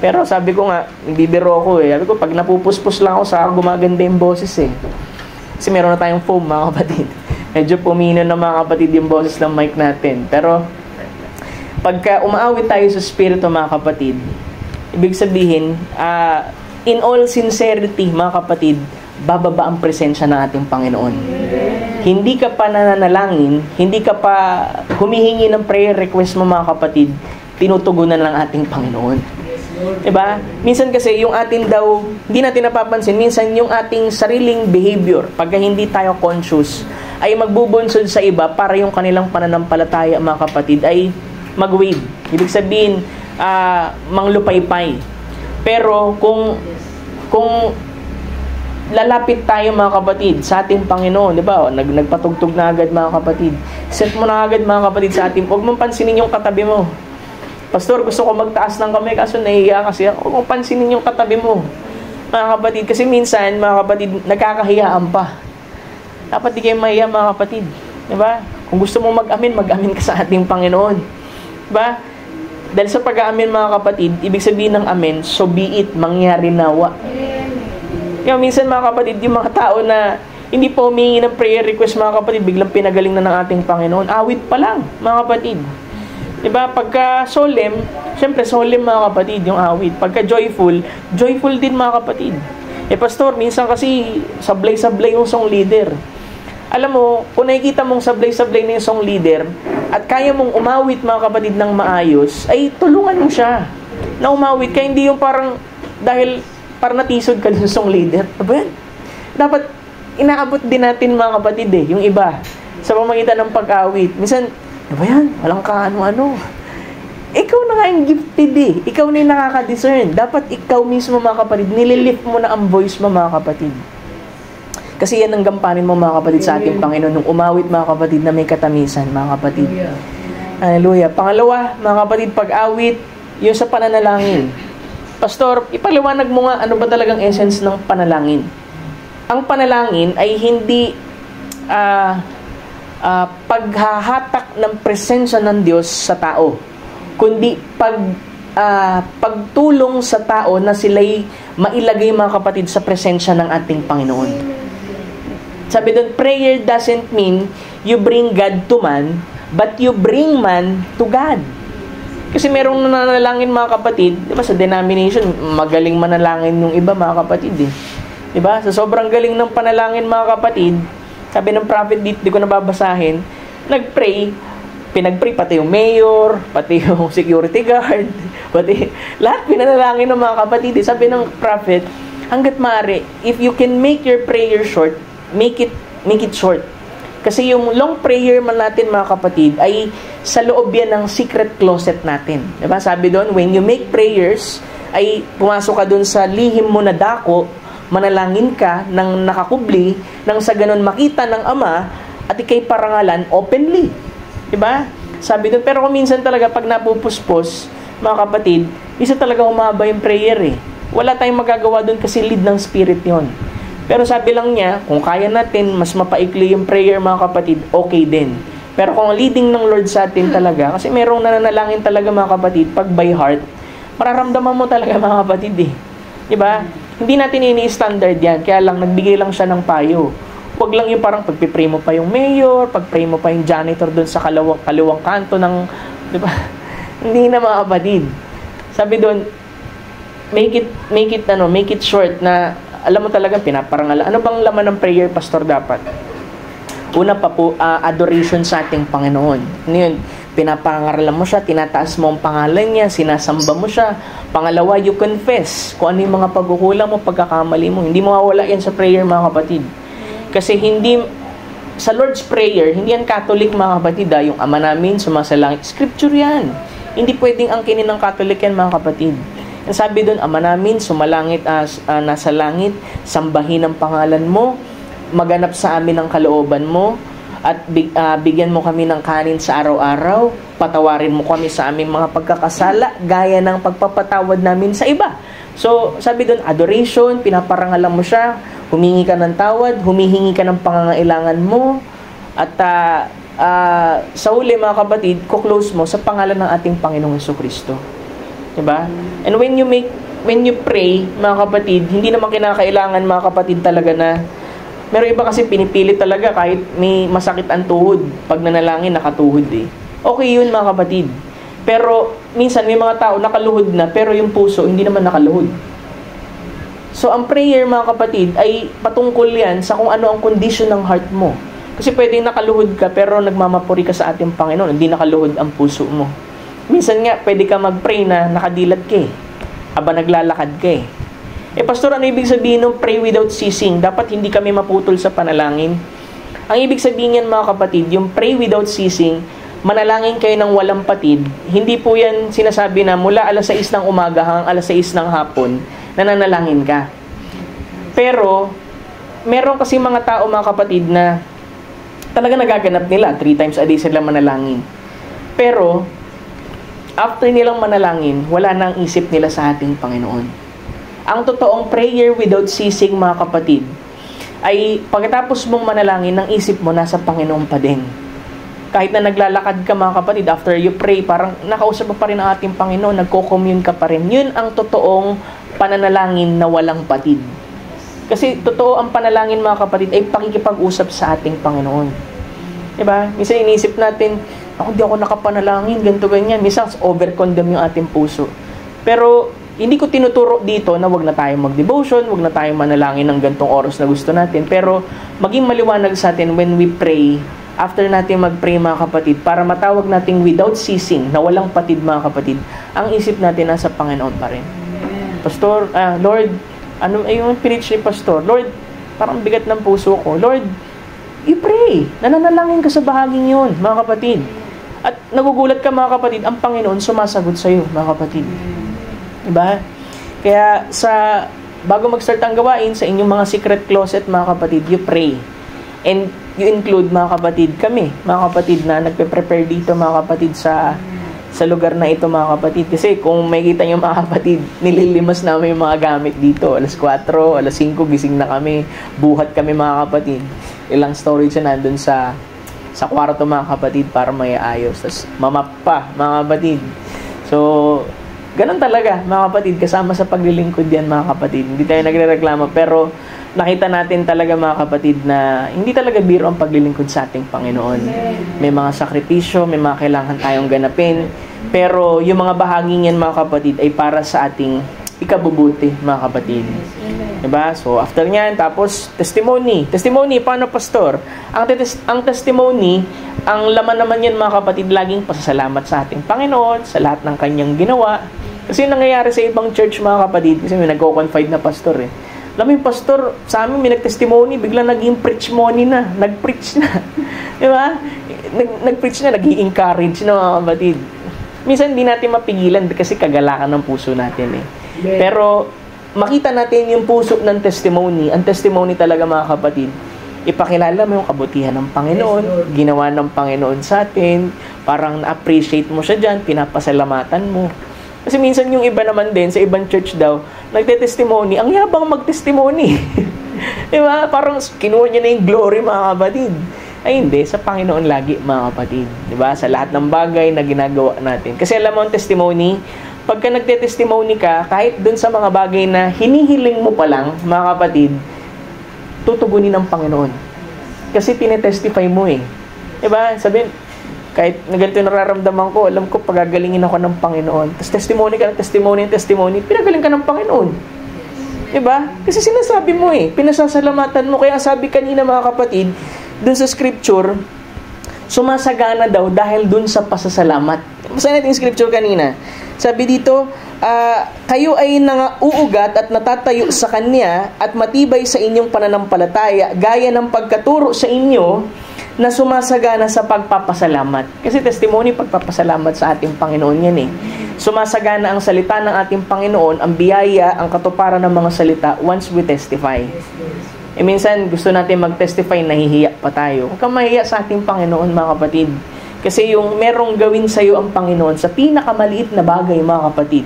Pero sabi ko nga, bibiro ako eh. Sabi ko, pag napupuspos lang ako sa gumaganda yung boses eh. Kasi meron na tayong foam, mga kapatid. Medyo pumino na mga kapatid yung boses ng mic natin. Pero, pagka umaawit tayo sa Espiritu, mga kapatid, ibig sabihin, in all sincerity, mga kapatid, bababa ang presensya ng ating Panginoon. Hindi ka pa nananalangin, hindi ka pa humihingi ng prayer request mo, mga kapatid, tinutugunan ng ating Panginoon. Diba? Minsan kasi yung ating daw, hindi natin napapansin, minsan yung ating sariling behavior, pagka hindi tayo conscious, ay magbubunsod sa iba para yung kanilang pananampalataya, mga kapatid, ay mag-wave. Ibig sabihin, manglupaypay. Pero kung lalapit tayo, mga kapatid, sa ating Panginoon, di ba? Nagpatugtog na agad, mga kapatid. Set mo na agad, mga kapatid, sa ating, huwag mong pansinin yung katabi mo. Pastor, gusto ko magtaas ng kamay, kaso nahihiya kasi ako. Huwag mong pansinin yung katabi mo, mga kapatid. Kasi minsan, mga kapatid, nagkakahiyaan pa. Dapat di kayo mahiya, mga kapatid. Di ba? Kung gusto mong mag-amin ka sa ating Panginoon. Di ba? Dahil sa pag-aamin, mga kapatid, ibig sabihin ng amen, so be it, mangyari nawa. Kaya minsan, mga kapatid, yung mga tao na hindi pa humingi ng prayer request, mga kapatid, biglang pinagaling na ng ating Panginoon. Awit pa lang, mga kapatid. Diba? Pagka solemn, syempre solemn, mga kapatid, yung awit. Pagka joyful, joyful din, mga kapatid. Pastor, minsan kasi sablay-sablay yung song leader. Alam mo, kung nakikita mong sablay-sablay na yung song leader at kaya mong umawit, mga kapatid, ng maayos, ay tulungan mo siya na umawit ka. Hindi yung parang dahil para natisod ka dun song leader. Diba? Dapat inaabot din natin, mga kapatid, yung iba sa pamamagitan ng pag-awit. Minsan, diba yan? Walang kaano-ano. Ikaw na nga yung gifted eh. Ikaw na yung nakaka-discern. Dapat ikaw mismo, mga kapatid, nililift mo na ang voice mo, mga kapatid. Kasi yan ang gampanin mo, mga kapatid, sa ating Panginoon. Nung umawit, mga kapatid, na may katamisan, mga kapatid. Hallelujah. Pangalawa, mga kapatid, pag-awit, yung sa pananalangin. Pastor, ipaliwanag mo nga ano ba talagang essence ng panalangin. Ang panalangin ay hindi paghahatak ng presensya ng Diyos sa tao, kundi pagtulong sa tao na sila'y mailagay, mga kapatid, sa presensya ng ating Panginoon. Sabi doon, prayer doesn't mean you bring God to man, but you bring man to God. Kasi merong nananalangin, mga kapatid, di ba, sa denomination, magaling manalangin yung iba, mga kapatid, eh. Di ba? Sa sobrang galing ng panalangin, mga kapatid, sabi ng prophet, di ko nababasahin, nag-pray, pinag-pray pati yung mayor, pati yung security guard, pati lahat pinanalangin ng mga kapatid. Sabi ng prophet, hanggat maaari, if you can make your prayer short, make it short. Kasi yung long prayer man natin, mga kapatid, ay sa loob yan ng secret closet natin. Diba? Sabi doon, when you make prayers, ay pumasok ka doon sa lihim mo na dako, manalangin ka ng nakakubli, nang sa ganun makita ng Ama, at ikay parangalan openly. Diba? Sabi doon, pero kung minsan talaga, pag napupuspos, mga kapatid, isa talaga humaba yung prayer eh. Wala tayong magagawa doon kasi lead ng Spirit yon. Pero sabi lang niya, kung kaya natin, mas mapaikli yung prayer, mga kapatid, okay din. Pero kung leading ng Lord sa atin talaga, kasi merong nananalangin talaga, mga kapatid, pag by heart, mararamdaman mo talaga, mga kapatid eh. Diba? Hindi natin ini-standard yan, kaya lang nagbigay lang siya ng payo. Huwag lang yung parang pagpipray mo pa yung mayor, pagpray mo pa yung janitor doon sa kaliwang kanto ng, diba? Hindi na, mga kapatid. Sabi doon, make it short na alam mo talaga pinaparangalan. Ano bang laman ng prayer, pastor, dapat? Una pa po, adoration sa ating Panginoon. Ano yun? Pinapangaralan mo siya, tinataas mo ang pangalan niya, sinasamba mo siya. Pangalawa, you confess kung ano yung mga pagkukulang mo, pagkakamali mo. Hindi mo mawala yan sa prayer, mga kapatid. Kasi hindi, sa Lord's Prayer, hindi yan Catholic, mga kapatid, yung Ama namin, sumasalangit. Scripture yan. Hindi pwedeng angkinin ng Catholic yan, mga kapatid. Ang sabi doon, Ama namin, sumalangit, nasa langit, sambahin ang pangalan mo, maganap sa amin ang kalooban mo, at bigyan mo kami ng kanin sa araw-araw, patawarin mo kami sa aming mga pagkakasala, gaya ng pagpapatawad namin sa iba. So, sabi doon, adoration, pinaparangalan mo siya, humingi ka ng tawad, humihingi ka ng pangangailangan mo, at sa huli, mga kapatid, kuklose mo sa pangalan ng ating Panginoong Jesucristo. Diba? And when you pray, mga kapatid, hindi naman kinakailangan, mga kapatid, talaga na meron iba kasi pinipili talaga kahit may masakit ang tuhod. Pag nanalangin, nakatuhod eh. Okay yun, mga kapatid. Pero minsan may mga tao nakaluhod na pero yung puso hindi naman nakaluhod. So ang prayer, mga kapatid, ay patungkol yan sa kung ano ang condition ng heart mo. Kasi pwedeng nakaluhod ka pero nagmamapuri ka sa ating Panginoon, hindi nakaluhod ang puso mo. Minsan nga pwede ka mag-pray na nakadilat ka aba naglalakad ka pastor, ano ibig sabihin ng pray without ceasing? Dapat hindi kami maputol sa panalangin. Ang ibig sabihin yan, mga kapatid, yung pray without ceasing, manalangin kayo ng walang patid. Hindi po yan sinasabi na mula alas 6 ng umaga hanggang alas 6 ng hapon, nananalangin ka. Pero, meron kasi mga tao, mga kapatid, na talaga nagaganap nila. 3 times a day sila manalangin. Pero, after nilang manalangin, wala na ang isip nila sa ating Panginoon. Ang totoong prayer without ceasing, mga kapatid, ay pagkatapos mong manalangin, ang isip mo nasa Panginoon pa din. Kahit na naglalakad ka, mga kapatid, after you pray, parang nakausap mo pa rin ang ating Panginoon, nagko-commune ka pa rin. Yun ang totoong pananalangin na walang patid. Kasi totoo ang panalangin, mga kapatid, ay pakikipag-usap sa ating Panginoon. Diba? Minsan inisip natin, di ako nakapanalangin, ganito, ganyan. Minsan over-condemn yung ating puso. Pero hindi ko tinuturo dito na wag na tayong mag-devotion, wag na tayong manalangin ng gantong oras na gusto natin. Pero maging maliwanag sa atin when we pray, after natin mag-pray, mga kapatid, para matawag natin without ceasing, na walang patid, mga kapatid, ang isip natin nasa Panginoon pa rin. Pastor, Lord, ano ay yung preach ni Pastor? Lord, parang bigat ng puso ko. Lord, i-pray. Nananalangin ka sa bahaging yun, mga kapatid. At nagugulat ka, mga kapatid, ang Panginoon sumasagot sa iyo, mga kapatid. Diba? Kaya bago mag-start ang gawain, sa inyong mga secret closet, mga kapatid, you pray. And you include, mga kapatid, kami, mga kapatid, na nagpe-prepare dito, mga kapatid, sa lugar na ito, mga kapatid. Kasi kung makikita nyo, mga kapatid, nililimas namin yung mga gamit dito. Alas 4, alas 5, gising na kami. Buhat kami, mga kapatid. Ilang storage na nandun sa kwarto, mga kapatid, para may ayos. Tapos mamap pa, mga kapatid. So, ganun talaga, mga kapatid, kasama sa paglilingkod yan, mga kapatid. Hindi tayo nagrereklamo, pero nakita natin talaga, mga kapatid, na hindi talaga biro ang paglilingkod sa ating Panginoon. May mga sakripisyo, may mga kailangan tayong ganapin, pero yung mga bahaging yan, mga kapatid, ay para sa ating ikabubuti, mga kapatid. Diba? So, after nyan, tapos, testimony. Testimony, paano, Pastor? Ang testimony, ang laman naman yan, mga kapatid, laging pasasalamat sa ating Panginoon, sa lahat ng kanyang ginawa. Kasi yung nangyayari sa ibang church, mga kapatid, kasi may nagko-confide na pastor Alam mo yung pastor, sa amin may nag-testimony, biglang naging preach money na, nag-preach na. Diba? Nag-preach na, nag-i-encourage na, mga kapatid. Minsan hindi natin mapigilan kasi kagalakan ng puso natin Pero makita natin yung puso ng testimony. Ang testimony talaga, mga kapatid, ipakilala mo yung kabutihan ng Panginoon, ginawa ng Panginoon sa atin, parang na-appreciate mo siya dyan, pinapasalamatan mo. Kasi minsan yung iba naman din, sa ibang church daw, nagte-testimony, ang yabang mag-testimony. Diba? Parang kinuha niya na yung glory, mga kapatid. Ay hindi, sa Panginoon lagi, mga kapatid. Diba? Sa lahat ng bagay na ginagawa natin. Kasi alam mo ang testimony, pagka nagte-testimony ka, kahit dun sa mga bagay na hinihiling mo pa lang, mga kapatid, tutugunin ng Panginoon. Kasi tinetestify mo Diba? Sabihin, kahit na ganito nararamdaman ko, alam ko pagagalingin ako ng Panginoon. Tapos testimony ka ng testimony, pinagaling ka ng Panginoon. Diba? Kasi sinasabi mo pinasasalamatan mo. Kaya sabi kanina, mga kapatid, dun sa scripture, sumasagana daw dahil dun sa pasasalamat. Basahin natin yung scripture kanina. Sabi dito, kayo ay uugat at natatayo sa Kanya at matibay sa inyong pananampalataya, gaya ng pagkaturo sa inyo na sumasagana sa pagpapasalamat. Kasi testimony, pagpapasalamat sa ating Panginoon yan Sumasagana ang salita ng ating Panginoon, ang biyaya, ang katuparan ng mga salita once we testify. Minsan, gusto natin mag-testify, nahihiya pa tayo. Huwag kang mahiya sa ating Panginoon, mga kapatid. Kasi yung merong gawin sa'yo ang Panginoon sa pinakamaliit na bagay, mga kapatid,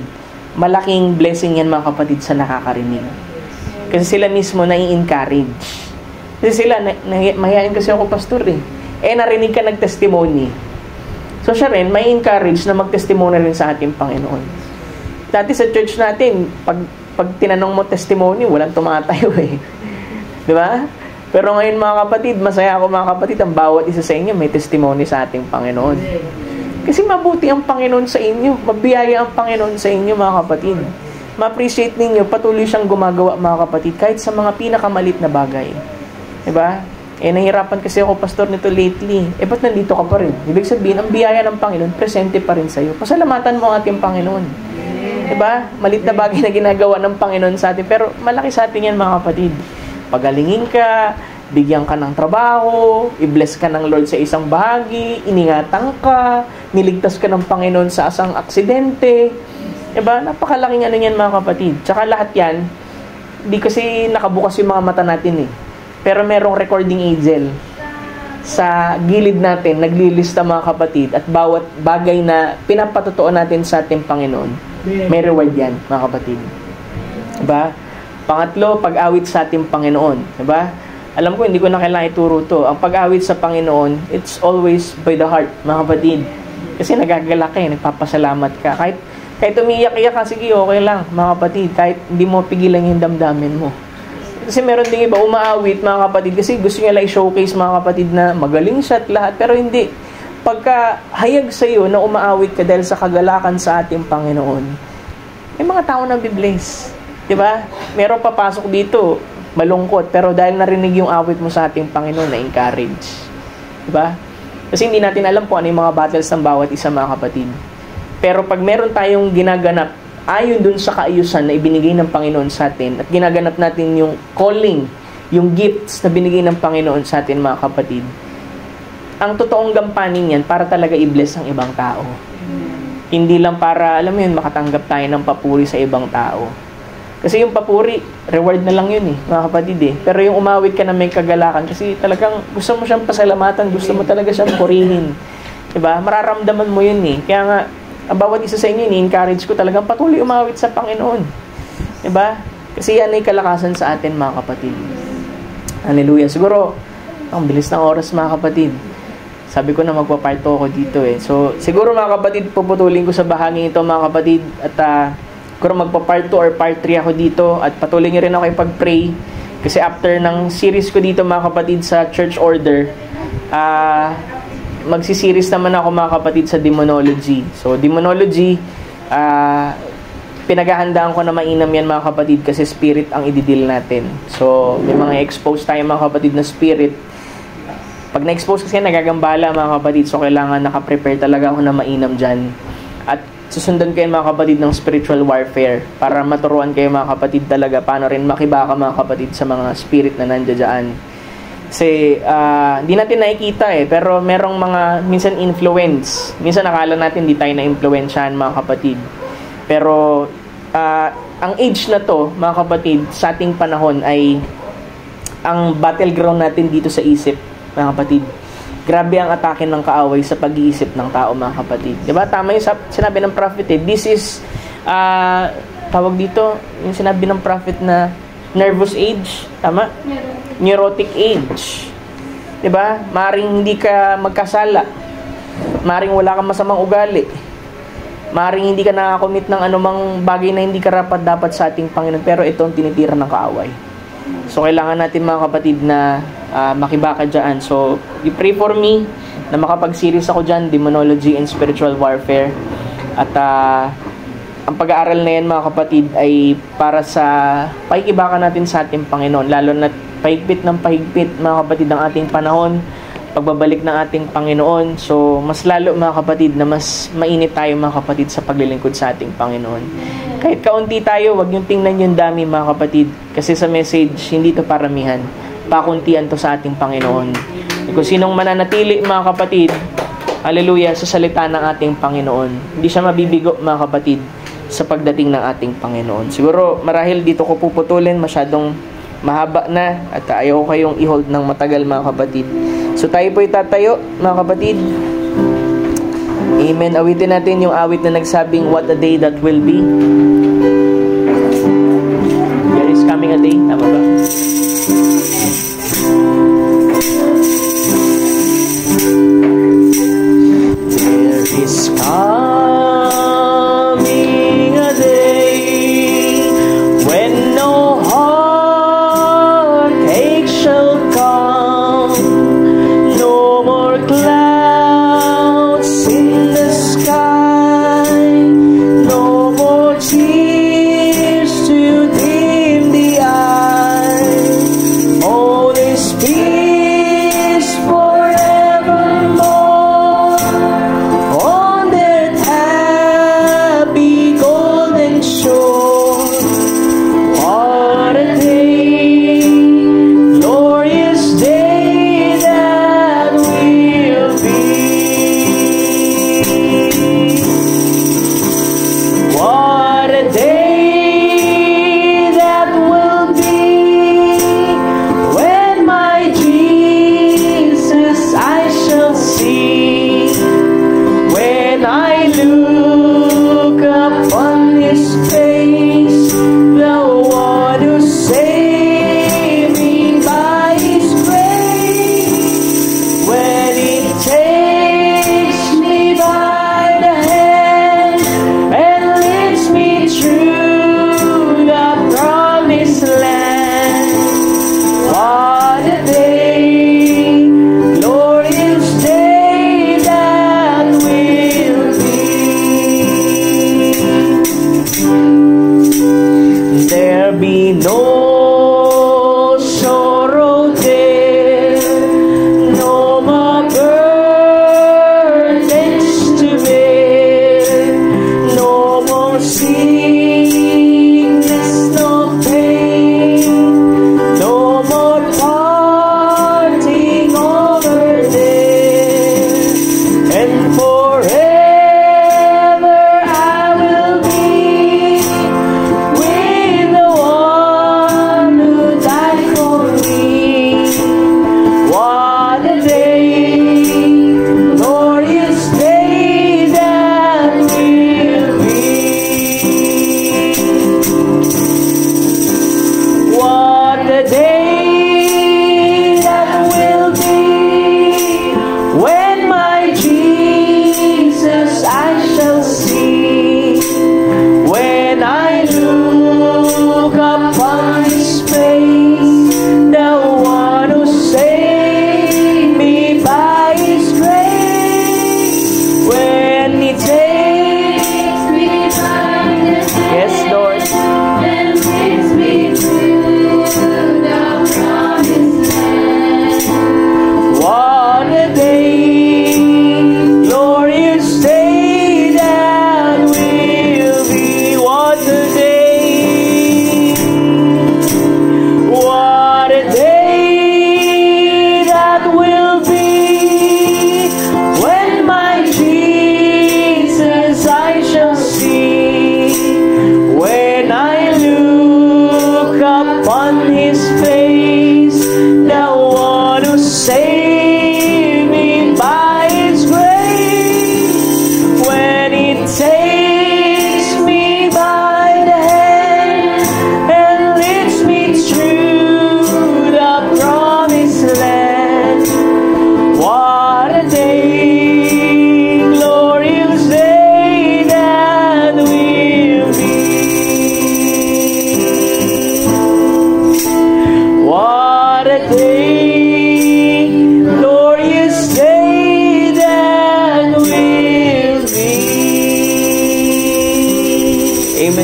malaking blessing yan, mga kapatid, sa nakakarinig. Kasi sila mismo nai-encourage. Kasi sila, mahihain kasi ako, pastor narinig ka nag-testimony. So siya rin, may encourage na mag-testimony rin sa ating Panginoon. Dati sa church natin, pag tinanong mo testimony, walang tumatayo eh. Di ba? Pero ngayon mga kapatid, masaya ako mga kapatid, ang bawat isa sa inyo may testimony sa ating Panginoon. Kasi mabuti ang Panginoon sa inyo. Mabiyaya ang Panginoon sa inyo mga kapatid. Ma-appreciate ninyo, patuloy siyang gumagawa mga kapatid, kahit sa mga pinakamalit na bagay. Diba? Nahirapan kasi ako, pastor, nito lately. Ba't nandito ka pa rin? Ibig sabihin, ang biyaya ng Panginoon, presente pa rin sa'yo. Pasalamatan mo ang ating Panginoon. Diba? Malit na bagay na ginagawa ng Panginoon sa atin, pero malaki sa atin yan mga kapatid. Pagalingin ka, bigyan ka ng trabaho, i-bless ka ng Lord sa isang bahagi, iningatan ka, niligtas ka ng Panginoon sa asang aksidente. Diba? Napakalaking ano yan mga kapatid. Tsaka lahat yan, di kasi nakabukas yung mga mata natin eh. Pero merong recording angel sa gilid natin, naglilista mga kapatid, at bawat bagay na pinapatotoo natin sa ating Panginoon, may reward yan mga kapatid. Diba? Pangatlo, pag-awit sa ating Panginoon. Diba? Alam ko, hindi ko na kailangan ituro to. Ang pag-awit sa Panginoon, it's always by the heart, mga kapatid. Kasi nagagalak ka, nagpapasalamat ka. Kahit umiiyak-iyak ka, sige, okay lang, mga kapatid. Kahit hindi mo pigilan yung damdamin mo. Kasi meron ding iba, umaawit, mga kapatid, kasi gusto niya lang i-showcase, mga kapatid, na magaling siya at lahat. Pero hindi. Pagka hayag sa'yo na umaawit ka dahil sa kagalakan sa ating Panginoon, may mga tao na bibless. Diba? Meron papasok dito, malungkot, pero dahil narinig yung awit mo sa ating Panginoon, na-encourage. Diba? Kasi hindi natin alam kung ano yung mga battles ng bawat isa mga kapatid. Pero pag meron tayong ginaganap, ayon dun sa kaayusan na ibinigay ng Panginoon sa atin, at ginaganap natin yung calling, yung gifts na binigay ng Panginoon sa atin mga kapatid, ang totoong gampanin yan para talaga i-bless ang ibang tao. Hindi lang para, alam mo yun, makatanggap tayo ng papuri sa ibang tao. Kasi yung papuri, reward na lang yun mga kapatid eh. Pero yung umawit ka na may kagalakan, kasi talagang gusto mo siyang pasalamatan, gusto mo talaga siyang purihin. Diba? Mararamdaman mo yun eh. Kaya nga, ang bawat isa sa inyo, ni-encourage ko talagang patuloy umawit sa Panginoon. Diba? Kasi yan ay kalakasan sa atin mga kapatid. Hallelujah. Siguro, ang bilis ng oras mga kapatid. Sabi ko na magpaparto ako dito eh. So, siguro mga kapatid, puputulin ko sa bahaging ito mga kapatid. At siguro magpa-part 2 or part 3 ako dito. At patuloy nyo rin ako ipag-pray. Kasi after ng series ko dito mga kapatid sa church order, magsisiris naman ako mga kapatid sa demonology. So, demonology, pinaghahandaan ko na mainam yan mga kapatid kasi spirit ang ididil natin. So, may mga expose tayo mga kapatid na spirit. Pag na-expose kasi nagagambala mga kapatid, so kailangan nakaprepare talaga ako na mainam dyan. At susundan kayo mga kapatid ng spiritual warfare para maturuan kayo mga kapatid talaga paano rin makibaka mga kapatid sa mga spirit na nandiyan. Kasi hindi natin nakikita pero merong mga minsan influence. Minsan nakala natin hindi tayo na-influensyahan mga kapatid. Pero ang age na to mga kapatid sa ating panahon ay ang battleground natin dito sa isip mga kapatid. Grabe ang atake ng kaaway sa pag-iisip ng tao mga kapatid. Diba? Tama yung sinabi ng prophet This is tawag dito yung sinabi ng prophet na nervous age. Tama? Neurotic age. 'Di ba? Maring hindi ka magkasala. Maring wala kang masamang ugali. Maring hindi ka nakakommit ng anumang bagay na hindi karapat dapat sa ating Panginoon, pero ito ang tinitira ng kaaway. So kailangan natin mga kapatid na makibaka diyan. So you pray for me na makapag-series ako diyan, demonology and spiritual warfare. At ang pag-aaral na yan mga kapatid ay para sa pakikibaka natin sa ating Panginoon, lalo na pahigpit ng pahigpit mga kapatid ng ating panahon, pagbabalik ng ating Panginoon. So mas lalo mga kapatid na mas mainit tayo mga kapatid sa paglilingkod sa ating Panginoon. Kahit kaunti tayo, wag niyong tingnan yung dami mga kapatid, kasi sa message hindi to paramihan, pakuntian to sa ating Panginoon. Kung sinong mananatili mga kapatid, hallelujah, sa salita ng ating Panginoon, hindi siya mabibigo mga kapatid sa pagdating ng ating Panginoon. Siguro marahil dito ko puputulin, masyadong mahaba na at ayaw ko kayong i-hold ng matagal mga kapatid. So tayo po itatayo mga kapatid. Amen. Awitin natin yung awit na nagsabing what a day that will be. There is coming a day. Tama ba? There is coming a day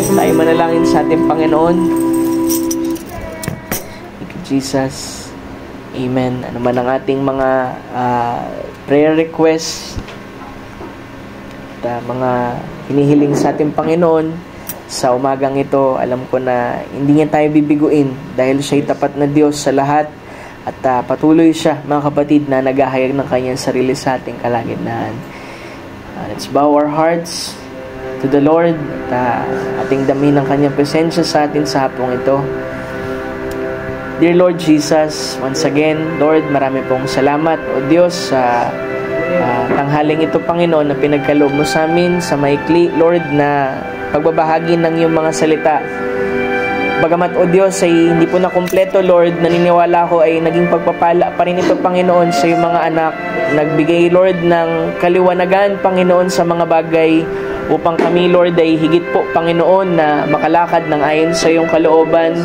tayo manalangin sa ating Panginoon. Thank you, Jesus. Amen. Ano man ang ating mga prayer requests at mga hinihiling sa ating Panginoon sa umagang ito, alam ko na hindi niya tayo bibiguin dahil siya'y tapat na Diyos sa lahat at patuloy siya, mga kapatid, na naghahayag ng kanyang sarili sa ating kalagitnaan. Let's bow our hearts to the Lord at ating damhin ng kanyang presensya sa atin sa hapong ito. Dear Lord Jesus, once again, Lord, marami pong salamat, O Diyos, sa tanghaling ito, Panginoon, na pinagkaloob mo sa amin sa maikli, Lord, na pagbabahagi ng iyong mga salita. Bagamat, O Diyos, ay hindi po na kumpleto, Lord, naniniwala ko ay naging pagpapala pa rin ito, Panginoon, sa iyong mga anak. Nagbigay, Lord, ng kaliwanagan, Panginoon, sa mga bagay upang kami, Lord, ay higit po, Panginoon, na makalakad ng ayon sa iyong kalooban.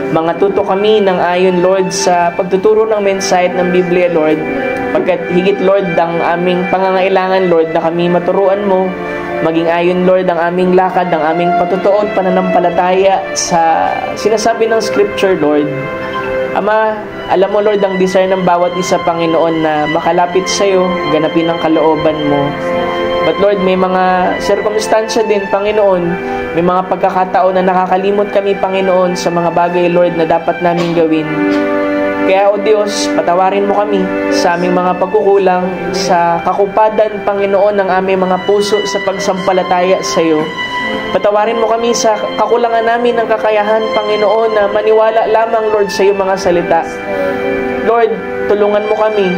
Mga tuto kami ng ayon, Lord, sa pagtuturo ng mensahe ng Biblia, Lord. Pagkat higit, Lord, ang aming pangangailangan, Lord, na kami maturuan mo, maging ayon, Lord, ang aming lakad, ang aming patutuo at pananampalataya sa sinasabi ng Scripture, Lord. Ama, alam mo, Lord, ang desire ng bawat isa, Panginoon, na makalapit sa iyo, ganapin ang kalooban mo. But Lord, may mga sirkumstansya din, Panginoon, may mga pagkakataon na nakakalimot kami, Panginoon, sa mga bagay, Lord, na dapat namin gawin. Kaya, O Diyos, patawarin mo kami sa aming mga pagkukulang, sa kakupadan, Panginoon, ng aming mga puso sa pagsampalataya sa iyo. Patawarin mo kami sa kakulangan namin ng kakayahan, Panginoon, na maniwala lamang, Lord, sa iyong mga salita. Lord, tulungan mo kami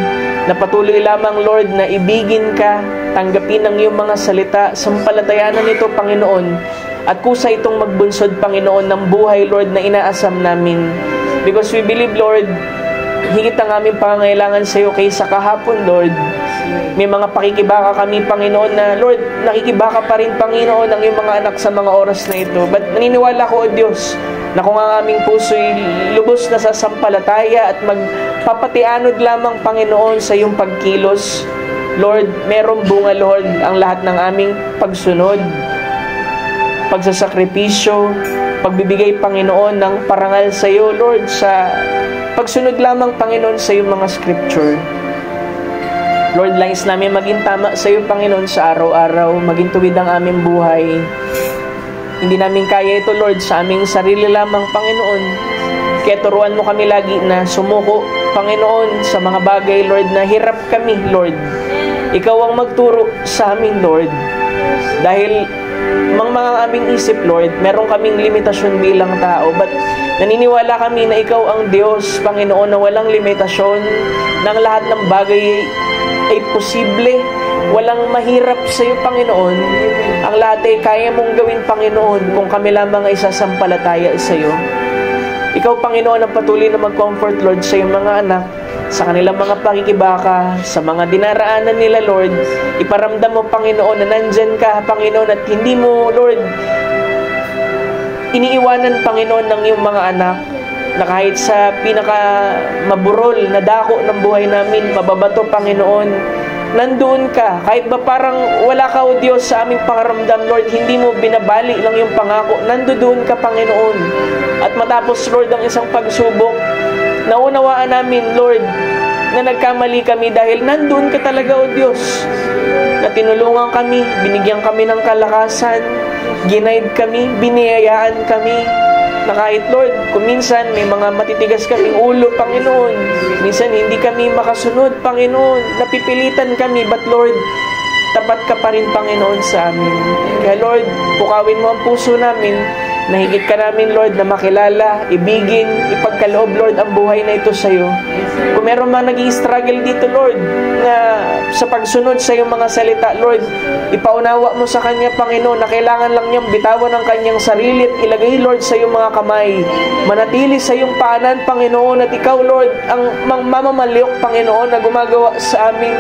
na patuloy lamang, Lord, na ibigin ka, tanggapin ang iyong mga salita, sampalatayanan ito, Panginoon, at kusa itong magbunsod, Panginoon, ng buhay, Lord, na inaasam namin. Because we believe, Lord, higit ang aming pangangailangan sa iyo kaysa kahapon, Lord. May mga pakikibaka kami, Panginoon, na, Lord, nakikibaka pa rin, Panginoon, ang iyong mga anak sa mga oras na ito. But naniniwala ko, O Diyos, na kung ang aming puso'y lubos na sa sampalataya at magpapatianod lamang, Panginoon, sa iyong pagkilos, Lord, merong bunga, Lord, ang lahat ng aming pagsunod, pagsasakripisyo, pagbibigay, Panginoon, ng parangal sa iyo, Lord, sa pagsunod lamang, Panginoon, sa iyong mga Scripture. Lord, langis namin maging tama sa iyo, Panginoon, sa araw-araw, maging tuwid ang aming buhay. Hindi namin kaya ito, Lord, sa aming sarili lamang, Panginoon. Kaya turuan mo kami lagi na sumuko, Panginoon, sa mga bagay, Lord, na hirap kami, Lord. Ikaw ang magturo sa amin, Lord. Dahil mga aming isip, Lord, meron kaming limitasyon bilang tao, but naniniwala kami na ikaw ang Diyos, Panginoon, na walang limitasyon, ng lahat ng bagay ay posible, walang mahirap sa iyo, Panginoon. Ang lahat ay kaya mong gawin, Panginoon, kung kami lamang ay sasampalataya sa iyo. Ikaw, Panginoon, ang patuloy na mag-comfort, Lord, sa iyong mga anak, sa kanilang mga pakikibaka, sa mga dinaraanan nila, Lord. Iparamdam mo, Panginoon, na nandyan ka, Panginoon, at hindi mo, Lord, iniiwanan, Panginoon, ng iyong mga anak, na kahit sa pinaka-maburol na dako ng buhay namin, mababato, Panginoon, nandoon ka. Kahit ba parang wala ka, O Diyos, sa aming pangaramdam, Lord, hindi mo binabali lang yung pangako, nandoon ka, Panginoon. At matapos, Lord, ang isang pagsubok, naunawaan namin, Lord, na nagkamali kami dahil nandoon ka talaga, O Diyos, na tinulungan kami, binigyan kami ng kalakasan, ginaid kami, biniyayaan kami, na kahit, Lord, kung minsan may mga matitigas kaming ulo, Panginoon, minsan hindi kami makasunod, Panginoon, napipilitan kami, but Lord, tapat ka pa rin, Panginoon, sa amin. Kaya, Lord, pukawin mo ang puso namin, na higit ka namin, Lord, na makilala, ibigin, ipagkaloob, Lord, ang buhay na ito sa iyo. Kung meron man nag-i-struggle dito, Lord, na sa pagsunod sa iyong mga salita, Lord, ipaunawa mo sa kanya, Panginoon, na kailangan lang niyang bitawan ang kanyang sarili at ilagay, Lord, sa iyong mga kamay. Manatili sa iyong paanan, Panginoon, at ikaw, Lord, ang mamamaliok, Panginoon, na gumagawa sa amin.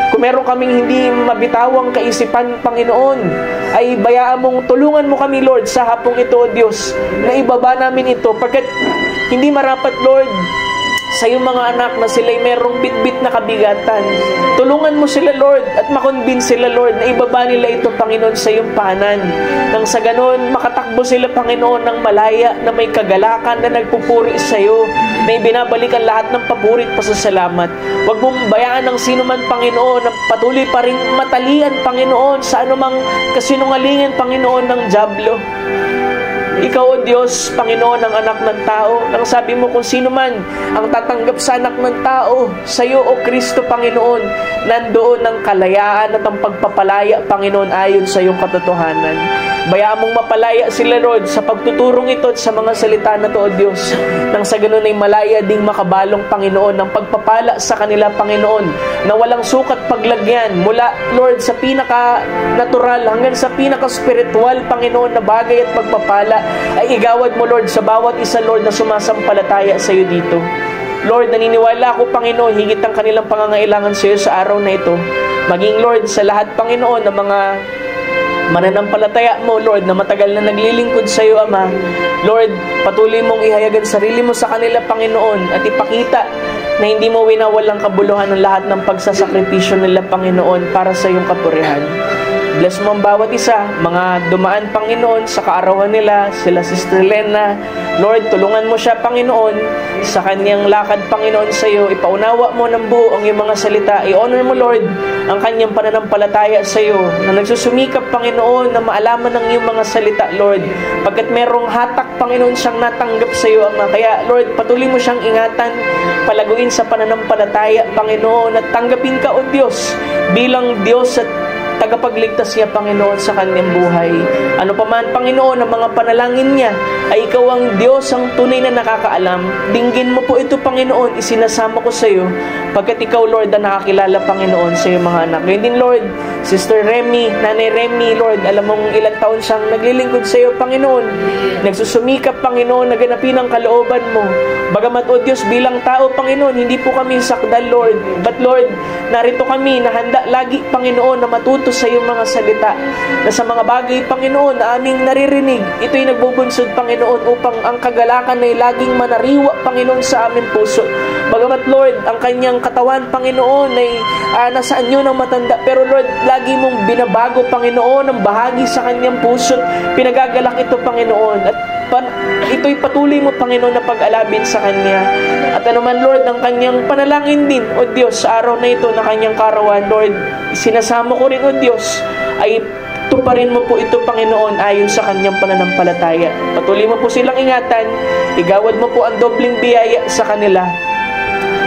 Kung meron kaming hindi mabitawang kaisipan, Panginoon, ay bayaan mong tulungan mo kami, Lord, sa hapong ito, O Diyos, na ibaba namin ito, pagkat hindi marapat, Lord, sa iyong mga anak na sila'y merong bitbit na kabigatan. Tulungan mo sila, Lord, at makonvince sila, Lord, na ibaba nila ito, Panginoon, sa iyong paanan. Nang sa ganon, makatakbo sila, Panginoon, ng malaya na may kagalakan na nagpupuri sa iyo, na ibinabalikan lahat ng papuri at pasasalamat. Huwag mong bayaan ng sino man, Panginoon, na patuloy pa rin matalian, Panginoon, sa anumang kasinungalingan, Panginoon, ng dyablo. Ikaw, O Diyos, Panginoon, ang anak ng tao. Nang sabi mo kung sino man ang tatanggap sa anak ng tao, sa iyo, O Kristo, Panginoon, nandoon ang kalayaan at ang pagpapalaya, Panginoon, ayon sa iyong katotohanan. Bayaan mong mapalaya sila, Lord, sa pagtuturong ito at sa mga salita na to, O Diyos. Nang sa ganun ay malaya ding makabalong, Panginoon, ng pagpapala sa kanila, Panginoon, na walang sukat paglagyan mula, Lord, sa pinaka-natural hanggang sa pinaka-spiritual, Panginoon, na bagay at pagpapala ay igawad mo, Lord, sa bawat isa, Lord, na sumasampalataya sa iyo dito. Lord, naniniwala ako, Panginoon, higit ang kanilang pangangailangan sa iyo sa araw na ito. Maging, Lord, sa lahat, Panginoon, ng mga mananampalataya mo, Lord, na matagal na naglilingkod sa iyo, Ama. Lord, patuloy mong ihayagan sarili mo sa kanila, Panginoon, at ipakita na hindi mo winawalang kabuluhan ng lahat ng pagsasakripisyo nila, Panginoon, para sa iyong kapurihan. Bless mo ang bawat isa, mga dumaan, Panginoon, sa kaarawan nila, sila Sister Lena. Lord, tulungan mo siya, Panginoon, sa kanyang lakad, Panginoon, sa iyo. Ipaunawa mo ng buo ang iyong mga salita. I-honor mo, Lord, ang kanyang pananampalataya sa iyo, na nagsusumikap, Panginoon, na maalaman ng iyong mga salita, Lord. Pagkat merong hatak, Panginoon, siyang natanggap sa iyo, Ama. Kaya, Lord, patuloy mo siyang ingatan, palaguin sa pananampalataya, Panginoon, at tanggapin ka, O Diyos, bilang Diyos at tagapagligtas niya, Panginoon, sa kanyang buhay. Ano pa man, Panginoon, ang mga panalangin niya, ay ikaw ang Diyos, ang tunay na nakakaalam. Dinggin mo po ito, Panginoon, isinasama ko sa iyo, pagkat ikaw, Lord, ang nakakilala, Panginoon, sa iyong mga anak. Ngayon din, Lord, Sister Remy, Nanay Remy, Lord, alam mong ilang taon siyang naglilingkod sa iyo, Panginoon. Nagsusumikap, Panginoon, naganapin ang kalooban mo. Bagamat, O Diyos, bilang tao, Panginoon, hindi po kami sakdal, Lord. But, Lord, narito kami na handa lagi, Panginoon, na matuto sa iyong mga salita, na sa mga bagay, Panginoon, na aming naririnig, ito'y nagbubunsod, Panginoon, upang ang kagalakan ay laging manariwa, Panginoon, sa aming puso. Bagamat, Lord, ang kanyang katawan, Panginoon, ay nasa anyo ng matanda, pero Lord, lagi mong binabago, Panginoon, ang bahagi sa kanyang puso. Pinagagalak ito, Panginoon, at ito'y patuloy mo, Panginoon, na pag-alabin sa kanya. At anuman, Lord, ang kanyang panalangin din, O Diyos, sa araw na ito na kanyang karawan, Lord, sinasama ko rin, O Diyos, ay tuparin mo po ito, Panginoon, ayon sa kanyang pananampalataya. Patuloy mo po silang ingatan, igawad mo po ang dobling biyaya sa kanila.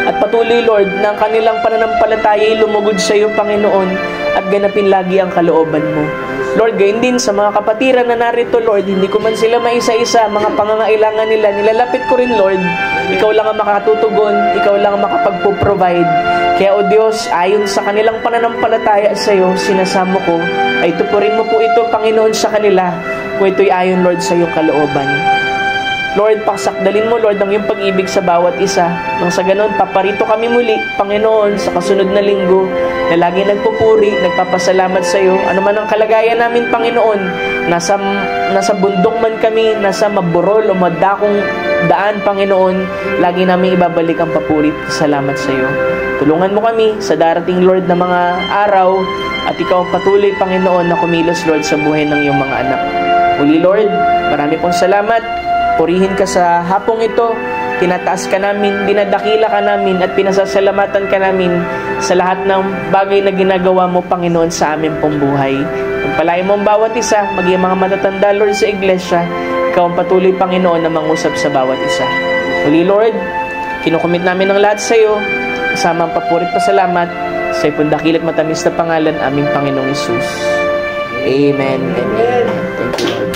At patuloy, Lord, na ang kanilang pananampalataya ay lumugod sa iyo, Panginoon, at ganapin lagi ang kalooban mo. Lord, gayon din sa mga kapatiran na narito, Lord, hindi ko man sila maisa-isa, mga pangangailangan nila, nilalapit ko rin, Lord. Ikaw lang ang makatutugon, ikaw lang ang makapagpo-provide. Kaya, O Diyos, ayon sa kanilang pananampalataya sa iyo, sinasamo ko, ay tupurin mo po ito, Panginoon, sa kanila, kung ito'y ayon, Lord, sa iyong kalooban. Lord, paksakdalin mo, Lord, ang iyong pag-ibig sa bawat isa. Nang sa ganon, paparito kami muli, Panginoon, sa kasunod na linggo, na lagi nagpupuri, nagpapasalamat sa iyo. Ano man ang kalagayan namin, Panginoon, nasa bundok man kami, nasa maburol o madakong daan, Panginoon, lagi namin ibabalik ang papuri. Salamat sa iyo. Tulungan mo kami sa darating, Lord, na mga araw, at ikaw ang patuloy, Panginoon, na kumilos, Lord, sa buhay ng iyong mga anak. Muli, Lord, marami pong salamat. Purihin ka sa hapong ito, tinataas ka namin, dinadakila ka namin, at pinasasalamatan ka namin sa lahat ng bagay na ginagawa mo, Panginoon, sa aming pong buhay. Pagpalain mo ang bawat isa, maging mga matatanda, Lord, sa iglesia. Ikaw ang patuloy, Panginoon, na mangusap sa bawat isa. Muli, Lord, kinukumit namin ang lahat sa iyo, kasama ang papurit pasalamat, sa ipong dakilat matamis na pangalan, aming Panginoong Hesus. Amen. Amen. Thank you, Lord.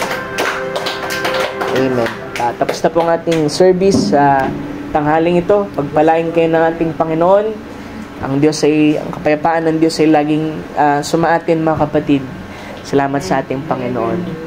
Amen. Tapos na po ang ating service sa tanghaling ito. Pagpalain kayo ng ating Panginoon. Ang kapayapaan ng Diyos ay laging sumaatin, mga kapatid. Salamat sa ating Panginoon.